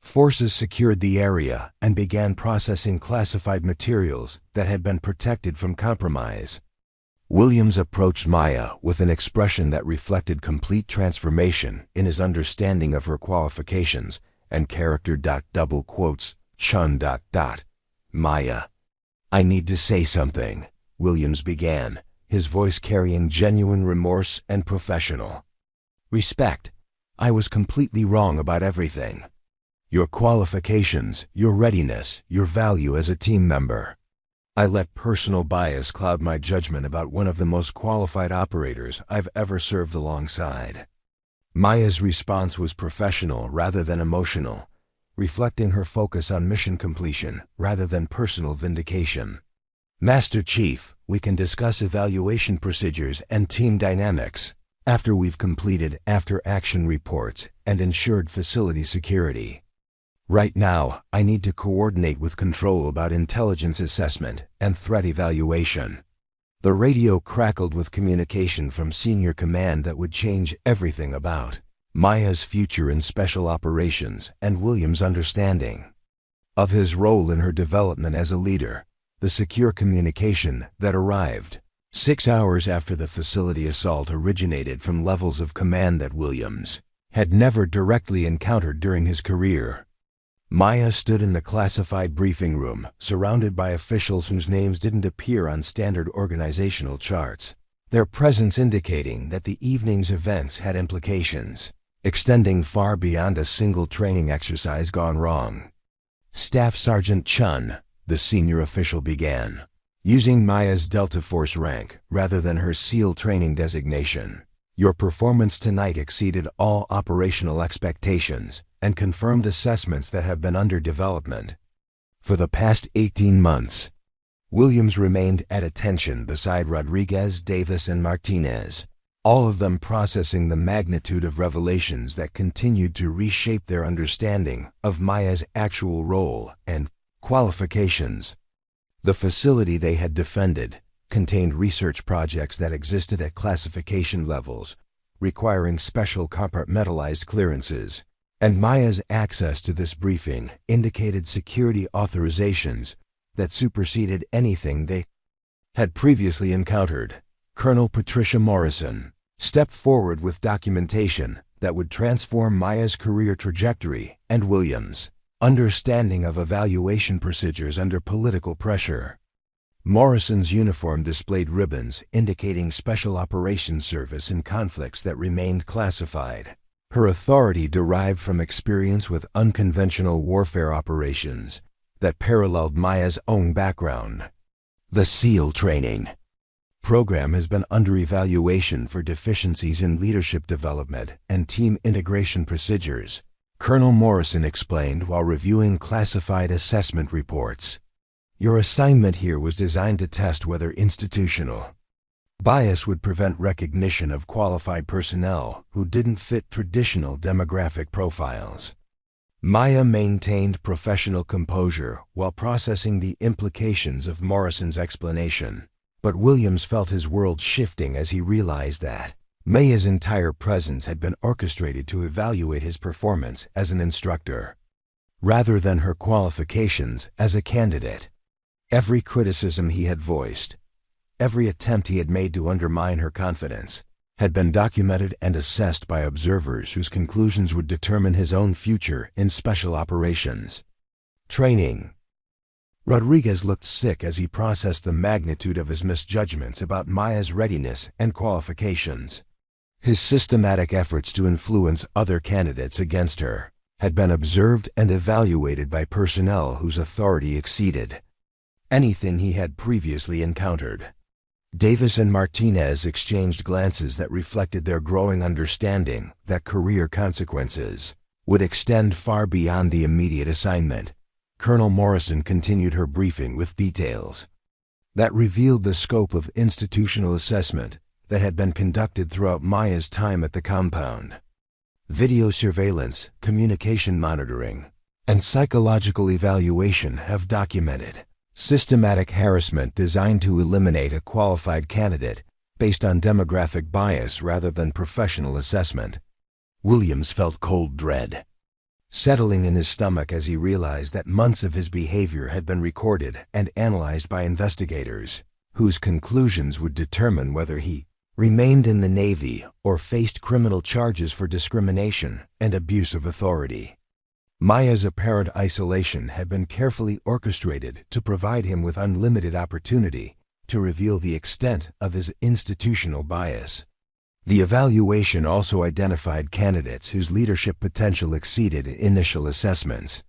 forces secured the area and began processing classified materials that had been protected from compromise, Williams approached Maya with an expression that reflected complete transformation in his understanding of her qualifications and character. Chun. Maya, I need to say something, Williams began, his voice carrying genuine remorse and professional respect. I was completely wrong about everything. Your qualifications, your readiness, your value as a team member. I let personal bias cloud my judgment about one of the most qualified operators I've ever served alongside. Maya's response was professional rather than emotional, reflecting her focus on mission completion rather than personal vindication. Master Chief, we can discuss evaluation procedures and team dynamics after we've completed after-action reports and ensured facility security. Right now, I need to coordinate with Control about intelligence assessment and threat evaluation. The radio crackled with communication from senior command that would change everything about Maya's future in special operations and Williams' understanding of his role in her development as a leader. The secure communication that arrived 6 hours after the facility assault originated from levels of command that Williams had never directly encountered during his career. Maya stood in the classified briefing room, surrounded by officials whose names didn't appear on standard organizational charts, their presence indicating that the evening's events had implications extending far beyond a single training exercise gone wrong. Staff Sergeant Chun, the senior official began, using Maya's Delta Force rank rather than her SEAL training designation. Your performance tonight exceeded all operational expectations and confirmed assessments that have been under development. For the past 18 months, Williams remained at attention beside Rodriguez, Davis, and Martinez, all of them processing the magnitude of revelations that continued to reshape their understanding of Maya's actual role and qualifications. The facility they had defended contained research projects that existed at classification levels, requiring special compartmentalized clearances, and Maya's access to this briefing indicated security authorizations that superseded anything they had previously encountered. Colonel Patricia Morrison stepped forward with documentation that would transform Maya's career trajectory and Williams' understanding of evaluation procedures under political pressure. Morrison's uniform displayed ribbons indicating special operations service in conflicts that remained classified. Her authority derived from experience with unconventional warfare operations that paralleled Maya's own background. The SEAL training program has been under evaluation for deficiencies in leadership development and team integration procedures, Colonel Morrison explained while reviewing classified assessment reports. Your assignment here was designed to test whether institutional bias would prevent recognition of qualified personnel who didn't fit traditional demographic profiles. Maya maintained professional composure while processing the implications of Morrison's explanation. But Williams felt his world shifting as he realized that Maya's entire presence had been orchestrated to evaluate his performance as an instructor, rather than her qualifications as a candidate. Every criticism he had voiced, every attempt he had made to undermine her confidence, had been documented and assessed by observers whose conclusions would determine his own future in special operations training. Rodriguez looked sick as he processed the magnitude of his misjudgments about Maya's readiness and qualifications. His systematic efforts to influence other candidates against her had been observed and evaluated by personnel whose authority exceeded anything he had previously encountered. Davis and Martinez exchanged glances that reflected their growing understanding that career consequences would extend far beyond the immediate assignment. Colonel Morrison continued her briefing with details that revealed the scope of institutional assessment that had been conducted throughout Maya's time at the compound. Video surveillance, communication monitoring, and psychological evaluation have documented systematic harassment designed to eliminate a qualified candidate based on demographic bias rather than professional assessment. Williams felt cold dread settling in his stomach as he realized that months of his behavior had been recorded and analyzed by investigators, whose conclusions would determine whether he remained in the Navy or faced criminal charges for discrimination and abuse of authority. Maya's apparent isolation had been carefully orchestrated to provide him with unlimited opportunity to reveal the extent of his institutional bias. The evaluation also identified candidates whose leadership potential exceeded initial assessments.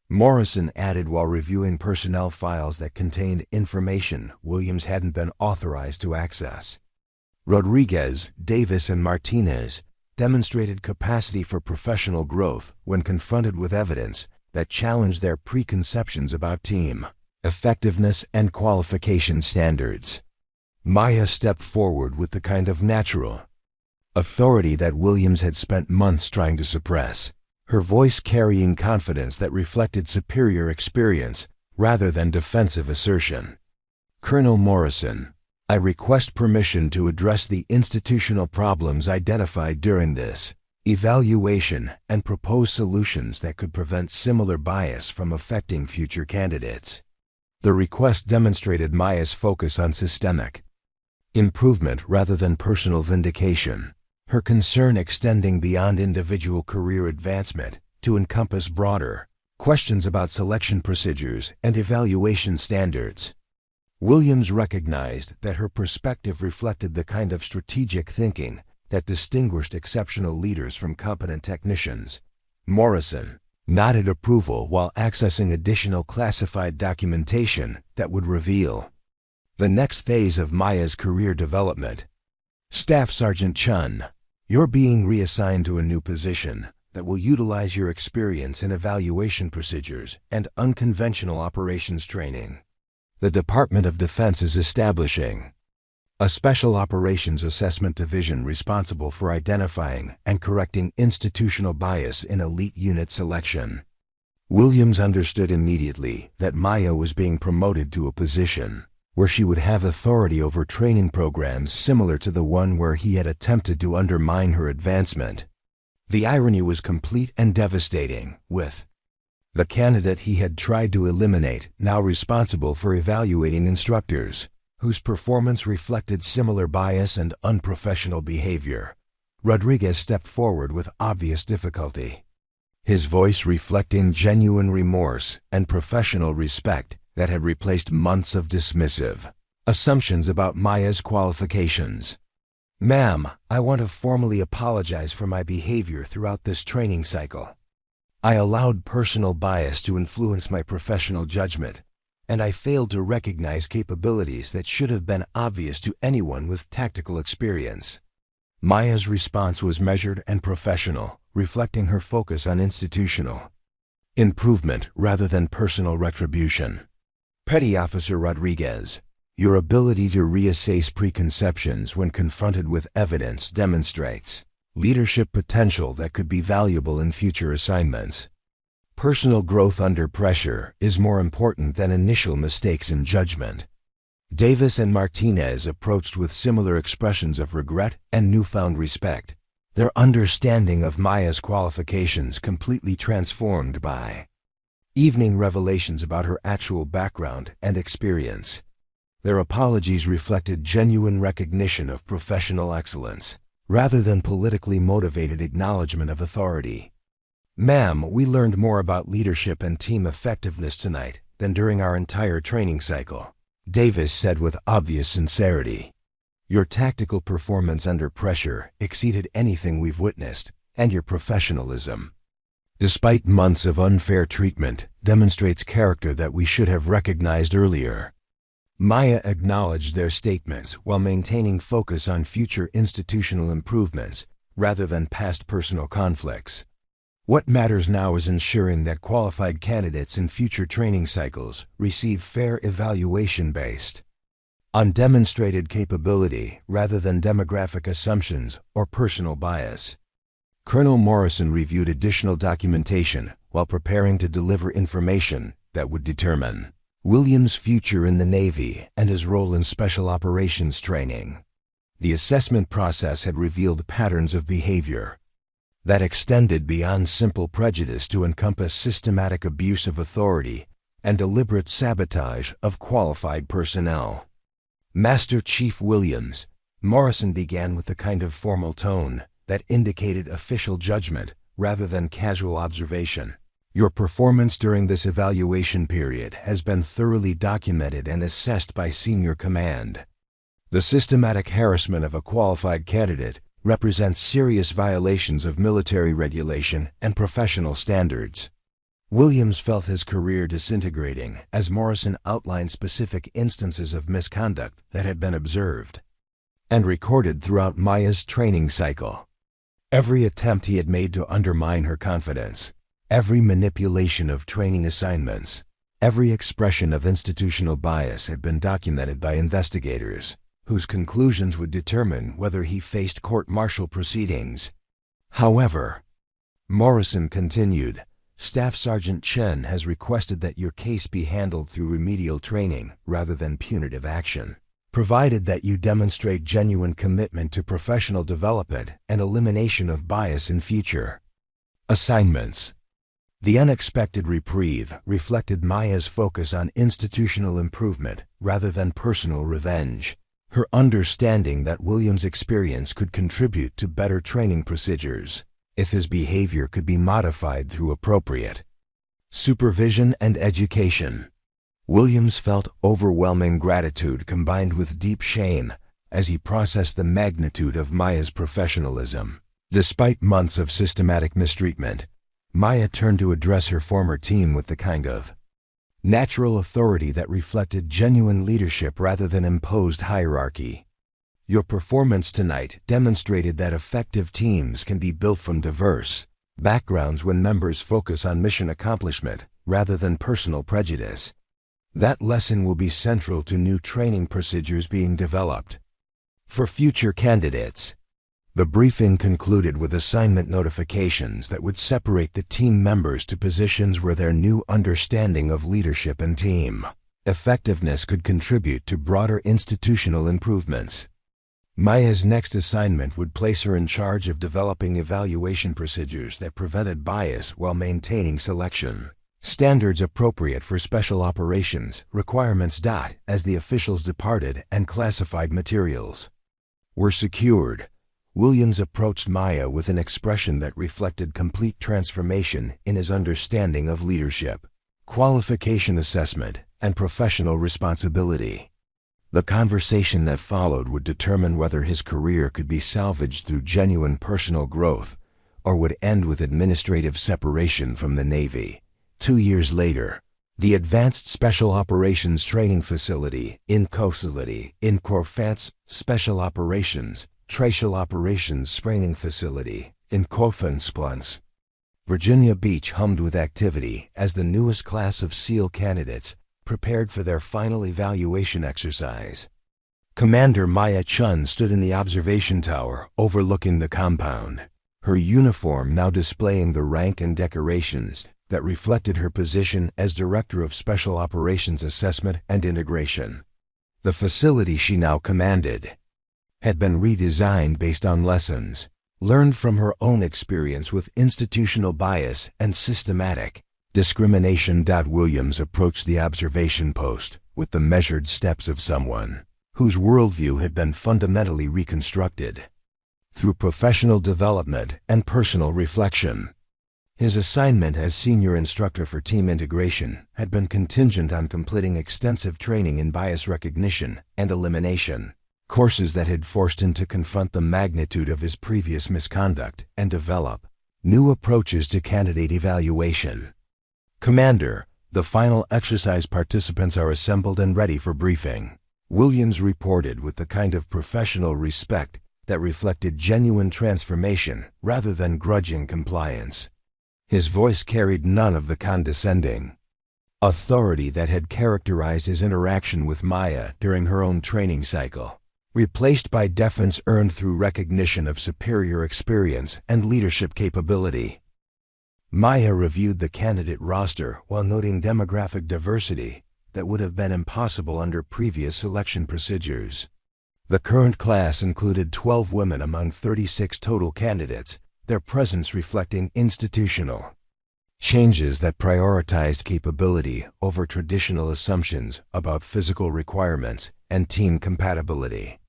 Morrison added while reviewing personnel files that contained information Williams hadn't been authorized to access. Rodriguez, Davis, and Martinez demonstrated capacity for professional growth when confronted with evidence that challenged their preconceptions about team effectiveness and qualification standards. Maya stepped forward with the kind of natural authority that Williams had spent months trying to suppress, her voice carrying confidence that reflected superior experience rather than defensive assertion. Colonel Morrison, I request permission to address the institutional problems identified during this evaluation and propose solutions that could prevent similar bias from affecting future candidates. The request demonstrated Maya's focus on systemic improvement rather than personal vindication, her concern extending beyond individual career advancement to encompass broader questions about selection procedures and evaluation standards. Williams recognized that her perspective reflected the kind of strategic thinking that distinguished exceptional leaders from competent technicians. Morrison nodded approval while accessing additional classified documentation that would reveal the next phase of Maya's career development. Staff Sergeant Chun, you're being reassigned to a new position that will utilize your experience in evaluation procedures and unconventional operations training. The Department of Defense is establishing a Special Operations Assessment Division responsible for identifying and correcting institutional bias in elite unit selection. Williams understood immediately that Maya was being promoted to a position where she would have authority over training programs similar to the one where he had attempted to undermine her advancement. The irony was complete and devastating, with the candidate he had tried to eliminate now responsible for evaluating instructors whose performance reflected similar bias and unprofessional behavior. Rodriguez stepped forward with obvious difficulty, his voice reflecting genuine remorse and professional respect that had replaced months of dismissive assumptions about Maya's qualifications. Ma'am, I want to formally apologize for my behavior throughout this training cycle. I allowed personal bias to influence my professional judgment, and I failed to recognize capabilities that should have been obvious to anyone with tactical experience. Maya's response was measured and professional, reflecting her focus on institutional improvement rather than personal retribution. Petty Officer Rodriguez, your ability to reassess preconceptions when confronted with evidence demonstrates leadership potential that could be valuable in future assignments. Personal growth under pressure is more important than initial mistakes in judgment. Davis and Martinez approached with similar expressions of regret and newfound respect, their understanding of Maya's qualifications completely transformed by evening revelations about her actual background and experience. Their apologies reflected genuine recognition of professional excellence, rather than politically motivated acknowledgement of authority. "Ma'am, we learned more about leadership and team effectiveness tonight than during our entire training cycle," Davis said with obvious sincerity. "Your tactical performance under pressure exceeded anything we've witnessed, and your professionalism, despite months of unfair treatment, demonstrates character that we should have recognized earlier." Maya acknowledged their statements while maintaining focus on future institutional improvements rather than past personal conflicts. "What matters now is ensuring that qualified candidates in future training cycles receive fair evaluation based on demonstrated capability rather than demographic assumptions or personal bias." Colonel Morrison reviewed additional documentation while preparing to deliver information that would determine Williams' future in the Navy and his role in special operations training. The assessment process had revealed patterns of behavior that extended beyond simple prejudice to encompass systematic abuse of authority and deliberate sabotage of qualified personnel. "Master Chief Williams," Morrison began with the kind of formal tone that indicated official judgment rather than casual observation, "Your performance during this evaluation period has been thoroughly documented and assessed by senior command. The systematic harassment of a qualified candidate represents serious violations of military regulation and professional standards." Williams felt his career disintegrating as Morrison outlined specific instances of misconduct that had been observed and recorded throughout Maya's training cycle. Every attempt he had made to undermine her confidence, every manipulation of training assignments, every expression of institutional bias had been documented by investigators, whose conclusions would determine whether he faced court-martial proceedings. However, Morrison continued, "Staff Sergeant Chen has requested that your case be handled through remedial training rather than punitive action, provided that you demonstrate genuine commitment to professional development and elimination of bias in future assignments." The unexpected reprieve reflected Maya's focus on institutional improvement rather than personal revenge. Her understanding that Williams' experience could contribute to better training procedures if his behavior could be modified through appropriate supervision and education. Williams felt overwhelming gratitude combined with deep shame as he processed the magnitude of Maya's professionalism. Despite months of systematic mistreatment, Maya turned to address her former team with the kind of natural authority that reflected genuine leadership rather than imposed hierarchy. "Your performance tonight demonstrated that effective teams can be built from diverse backgrounds when members focus on mission accomplishment rather than personal prejudice. That lesson will be central to new training procedures being developed for future candidates." The briefing concluded with assignment notifications that would separate the team members to positions where their new understanding of leadership and team effectiveness could contribute to broader institutional improvements. Maya's next assignment would place her in charge of developing evaluation procedures that prevented bias while maintaining selection standards appropriate for special operations requirements. As the officials departed and classified materials were secured, Williams approached Maya with an expression that reflected complete transformation in his understanding of leadership, qualification assessment, and professional responsibility. The conversation that followed would determine whether his career could be salvaged through genuine personal growth or would end with administrative separation from the Navy. 2 years later, the Advanced Special Operations Training Facility in Corfance Special Operations Tracial Operations Training Facility in Corfance, Virginia Beach hummed with activity as the newest class of SEAL candidates prepared for their final evaluation exercise. Commander Maya Chun stood in the observation tower overlooking the compound, her uniform now displaying the rank and decorations that reflected her position as Director of Special Operations Assessment and Integration. The facility she now commanded had been redesigned based on lessons learned from her own experience with institutional bias and systematic discrimination. Williams approached the observation post with the measured steps of someone whose worldview had been fundamentally reconstructed through professional development and personal reflection. His assignment as senior instructor for team integration had been contingent on completing extensive training in bias recognition and elimination, courses that had forced him to confront the magnitude of his previous misconduct and develop new approaches to candidate evaluation. Commander, the final exercise participants are assembled and ready for briefing. Williams reported with the kind of professional respect that reflected genuine transformation rather than grudging compliance. His voice carried none of the condescending authority that had characterized his interaction with Maya during her own training cycle, replaced by deference earned through recognition of superior experience and leadership capability. Maya reviewed the candidate roster while noting demographic diversity that would have been impossible under previous selection procedures. The current class included 12 women among 36 total candidates, their presence reflecting institutional changes that prioritized capability over traditional assumptions about physical requirements and team compatibility.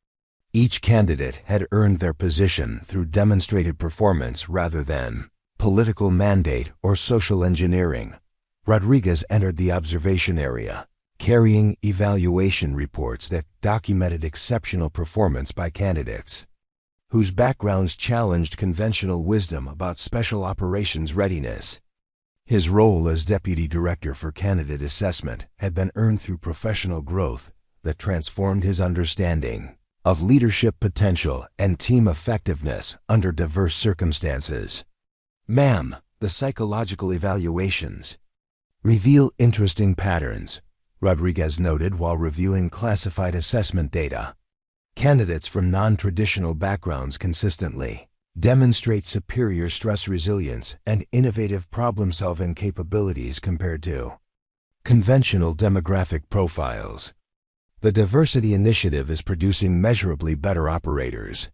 Each candidate had earned their position through demonstrated performance rather than political mandate or social engineering. Rodriguez entered the observation area, carrying evaluation reports that documented exceptional performance by candidates whose backgrounds challenged conventional wisdom about special operations readiness. His role as Deputy Director for Candidate Assessment had been earned through professional growth that transformed his understanding of leadership potential and team effectiveness under diverse circumstances. Ma'am, the psychological evaluations reveal interesting patterns, Rodriguez noted while reviewing classified assessment data. Candidates from non-traditional backgrounds consistently demonstrate superior stress resilience and innovative problem-solving capabilities compared to conventional demographic profiles. The Diversity Initiative is producing measurably better operators.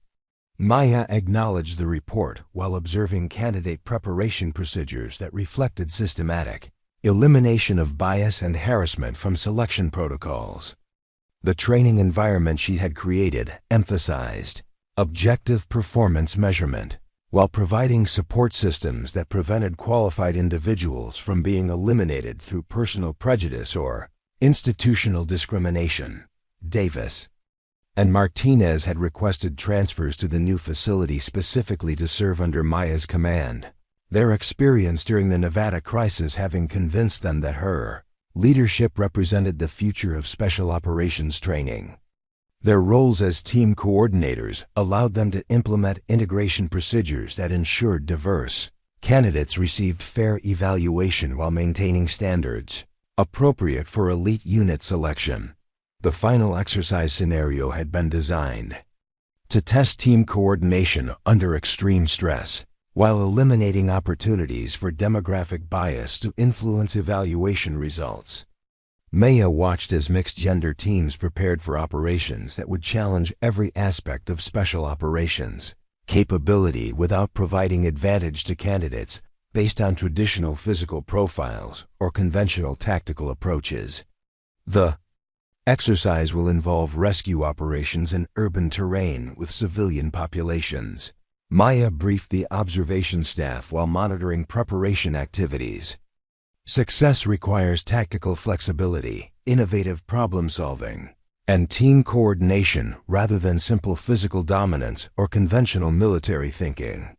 Maya acknowledged the report while observing candidate preparation procedures that reflected systematic elimination of bias and harassment from selection protocols. The training environment she had created emphasized objective performance measurement while providing support systems that prevented qualified individuals from being eliminated through personal prejudice or institutional discrimination. Davis and Martinez had requested transfers to the new facility specifically to serve under Maya's command, their experience during the Nevada crisis having convinced them that her leadership represented the future of special operations training. Their roles as team coordinators allowed them to implement integration procedures that ensured diverse candidates received fair evaluation while maintaining standards appropriate for elite unit selection. The final exercise scenario had been designed to test team coordination under extreme stress, while eliminating opportunities for demographic bias to influence evaluation results. Maya watched as mixed-gender teams prepared for operations that would challenge every aspect of special operations capability without providing advantage to candidates based on traditional physical profiles or conventional tactical approaches. The exercise will involve rescue operations in urban terrain with civilian populations. Maya briefed the observation staff while monitoring preparation activities. Success requires tactical flexibility, innovative problem-solving, and team coordination rather than simple physical dominance or conventional military thinking.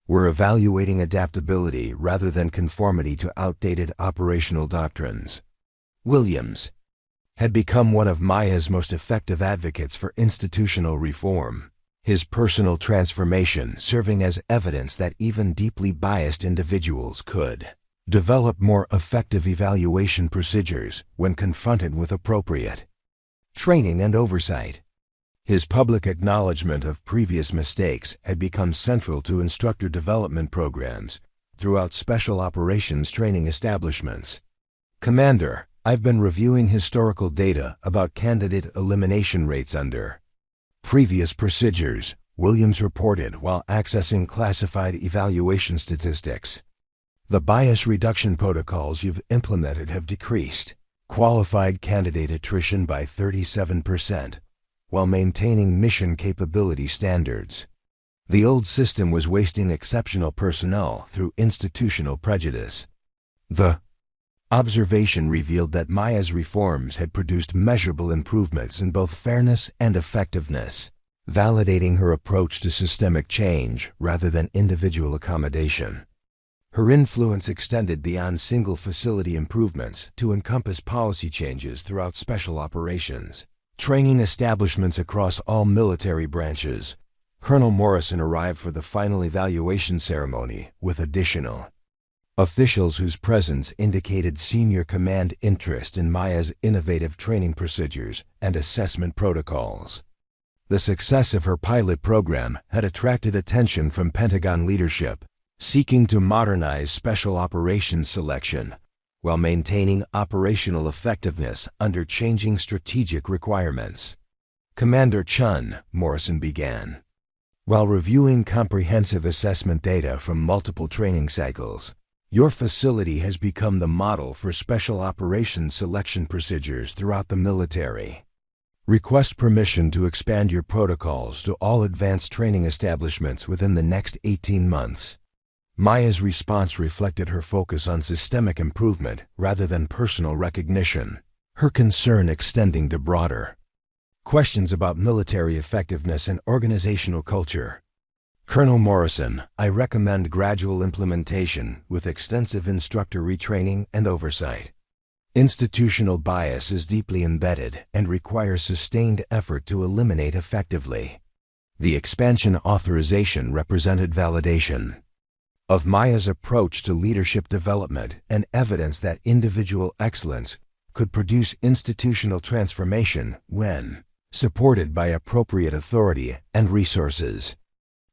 We're evaluating adaptability rather than conformity to outdated operational doctrines. Williams had become one of Maya's most effective advocates for institutional reform, his personal transformation serving as evidence that even deeply biased individuals could develop more effective evaluation procedures when confronted with appropriate training and oversight. His public acknowledgement of previous mistakes had become central to instructor development programs throughout special operations training establishments. Commander, I've been reviewing historical data about candidate elimination rates under previous procedures, Williams reported while accessing classified evaluation statistics. The bias reduction protocols you've implemented have decreased qualified candidate attrition by 37%, while maintaining mission capability standards. The old system was wasting exceptional personnel through institutional prejudice. The observation revealed that Maya's reforms had produced measurable improvements in both fairness and effectiveness, validating her approach to systemic change rather than individual accommodation. Her influence extended beyond single facility improvements to encompass policy changes throughout special operations, training establishments across all military branches. Colonel Morrison arrived for the final evaluation ceremony with additional officials whose presence indicated senior command interest in Maya's innovative training procedures and assessment protocols. The success of her pilot program had attracted attention from Pentagon leadership, seeking to modernize special operations selection while maintaining operational effectiveness under changing strategic requirements. Commander Chun, Morrison began, while reviewing comprehensive assessment data from multiple training cycles, your facility has become the model for special operations selection procedures throughout the military. Request permission to expand your protocols to all advanced training establishments within the next 18 months. Maya's response reflected her focus on systemic improvement rather than personal recognition, her concern extending to broader questions about military effectiveness and organizational culture. Colonel Morrison, I recommend gradual implementation with extensive instructor retraining and oversight. Institutional bias is deeply embedded and requires sustained effort to eliminate effectively. The expansion authorization represented validation of Maya's approach to leadership development and evidence that individual excellence could produce institutional transformation when supported by appropriate authority and resources.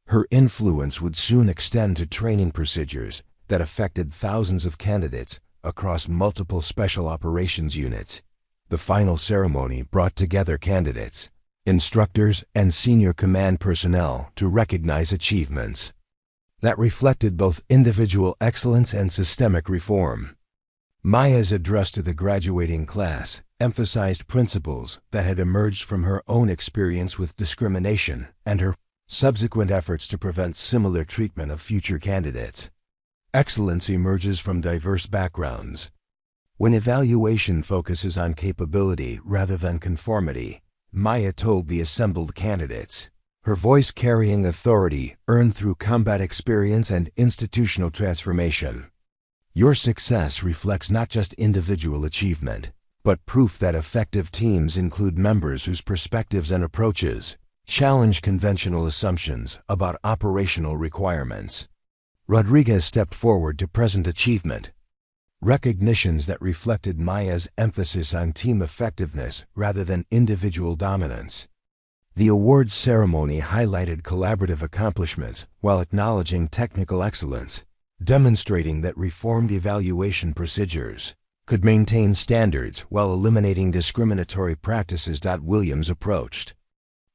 Her influence would soon extend to training procedures that affected thousands of candidates across multiple special operations units. The final ceremony brought together candidates, instructors, and senior command personnel to recognize achievements that reflected both individual excellence and systemic reform. Maya's address to the graduating class emphasized principles that had emerged from her own experience with discrimination and her subsequent efforts to prevent similar treatment of future candidates. Excellence emerges from diverse backgrounds. When evaluation focuses on capability rather than conformity, Maya told the assembled candidates, her voice carrying authority earned through combat experience and institutional transformation. Your success reflects not just individual achievement, but proof that effective teams include members whose perspectives and approaches challenge conventional assumptions about operational requirements. Rodriguez stepped forward to present achievement, recognitions that reflected Maya's emphasis on team effectiveness rather than individual dominance. The awards ceremony highlighted collaborative accomplishments while acknowledging technical excellence, demonstrating that reformed evaluation procedures could maintain standards while eliminating discriminatory practices. Williams approached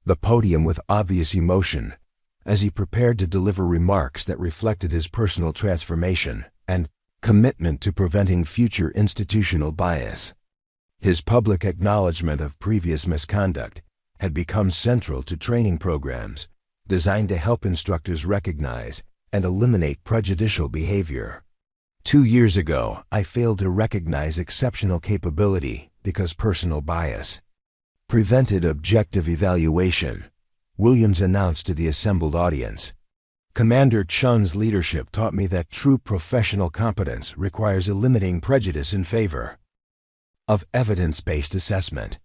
the podium with obvious emotion as he prepared to deliver remarks that reflected his personal transformation and commitment to preventing future institutional bias. His public acknowledgement of previous misconduct had become central to training programs designed to help instructors recognize and eliminate prejudicial behavior. 2 years ago, I failed to recognize exceptional capability because personal bias prevented objective evaluation, Williams announced to the assembled audience. Commander Chun's leadership taught me that true professional competence requires eliminating prejudice in favor of evidence-based assessment.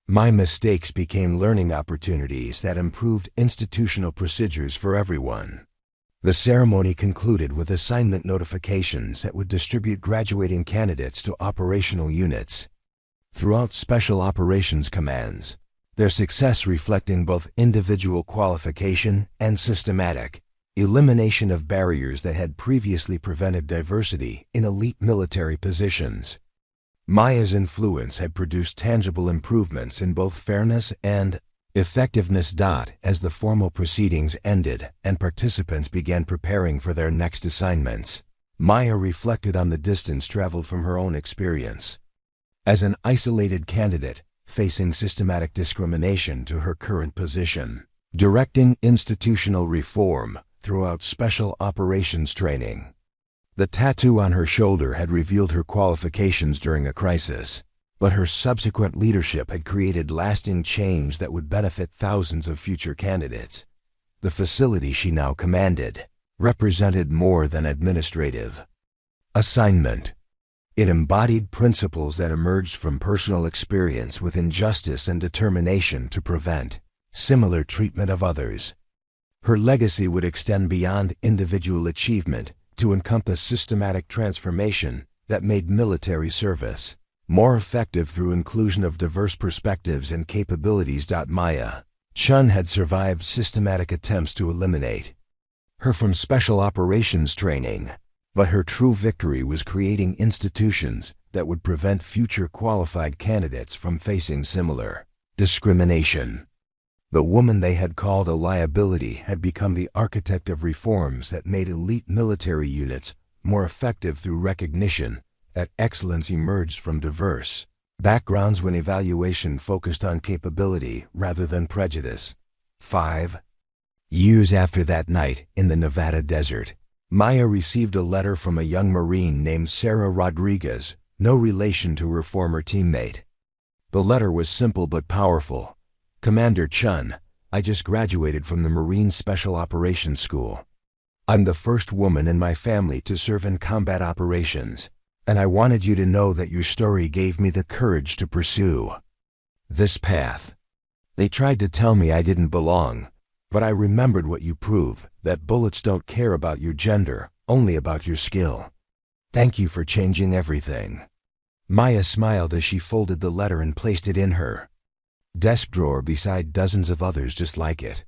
My mistakes became learning opportunities that improved institutional procedures for everyone. The ceremony concluded with assignment notifications that would distribute graduating candidates to operational units throughout Special Operations Commands, their success reflecting both individual qualification and systematic elimination of barriers that had previously prevented diversity in elite military positions. Maya's influence had produced tangible improvements in both fairness and effectiveness. As the formal proceedings ended and participants began preparing for their next assignments, Maya reflected on the distance traveled from her own experience. As an isolated candidate facing systematic discrimination to her current position, directing institutional reform throughout special operations training. The tattoo on her shoulder had revealed her qualifications during a crisis, but her subsequent leadership had created lasting change that would benefit thousands of future candidates. The facility she now commanded represented more than administrative assignment. It embodied principles that emerged from personal experience with injustice and determination to prevent similar treatment of others. Her legacy would extend beyond individual achievement to encompass systematic transformation that made military service more effective through inclusion of diverse perspectives and capabilities. Maya Chun had survived systematic attempts to eliminate her from special operations training, but her true victory was creating institutions that would prevent future qualified candidates from facing similar discrimination. The woman they had called a liability had become the architect of reforms that made elite military units more effective through recognition that excellence emerged from diverse backgrounds when evaluation focused on capability rather than prejudice. 5 years after that night in the Nevada desert, Maya received a letter from a young Marine named Sarah Rodriguez, no relation to her former teammate. The letter was simple but powerful. Commander Chun, I just graduated from the Marine Special Operations School. I'm the first woman in my family to serve in combat operations, and I wanted you to know that your story gave me the courage to pursue this path. They tried to tell me I didn't belong, but I remembered what you prove, that bullets don't care about your gender, only about your skill. Thank you for changing everything. Maya smiled as she folded the letter and placed it in her desk drawer beside dozens of others just like it.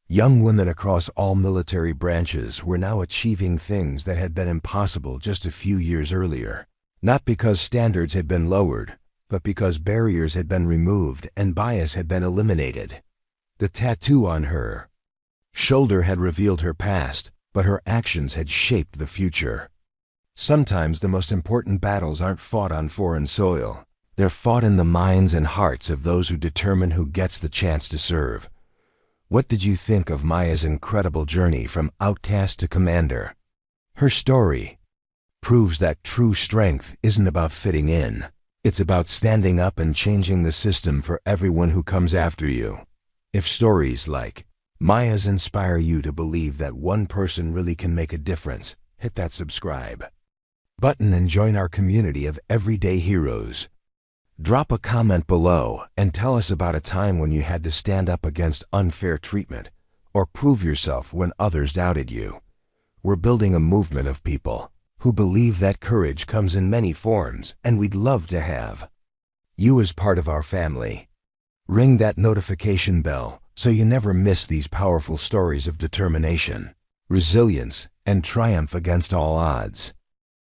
Young women across all military branches were now achieving things that had been impossible just a few years earlier, not because standards had been lowered, but because barriers had been removed and bias had been eliminated. The tattoo on her shoulder had revealed her past, but her actions had shaped the future. Sometimes the most important battles aren't fought on foreign soil. They're fought in the minds and hearts of those who determine who gets the chance to serve. What did you think of Maya's incredible journey from outcast to commander? Her story proves that true strength isn't about fitting in. It's about standing up and changing the system for everyone who comes after you. If stories like Maya's inspire you to believe that one person really can make a difference, hit that subscribe button and join our community of everyday heroes. Drop a comment below and tell us about a time when you had to stand up against unfair treatment or prove yourself when others doubted you. We're building a movement of people who believe that courage comes in many forms, and we'd love to have you as part of our family. Ring that notification bell so you never miss these powerful stories of determination, resilience, and triumph against all odds.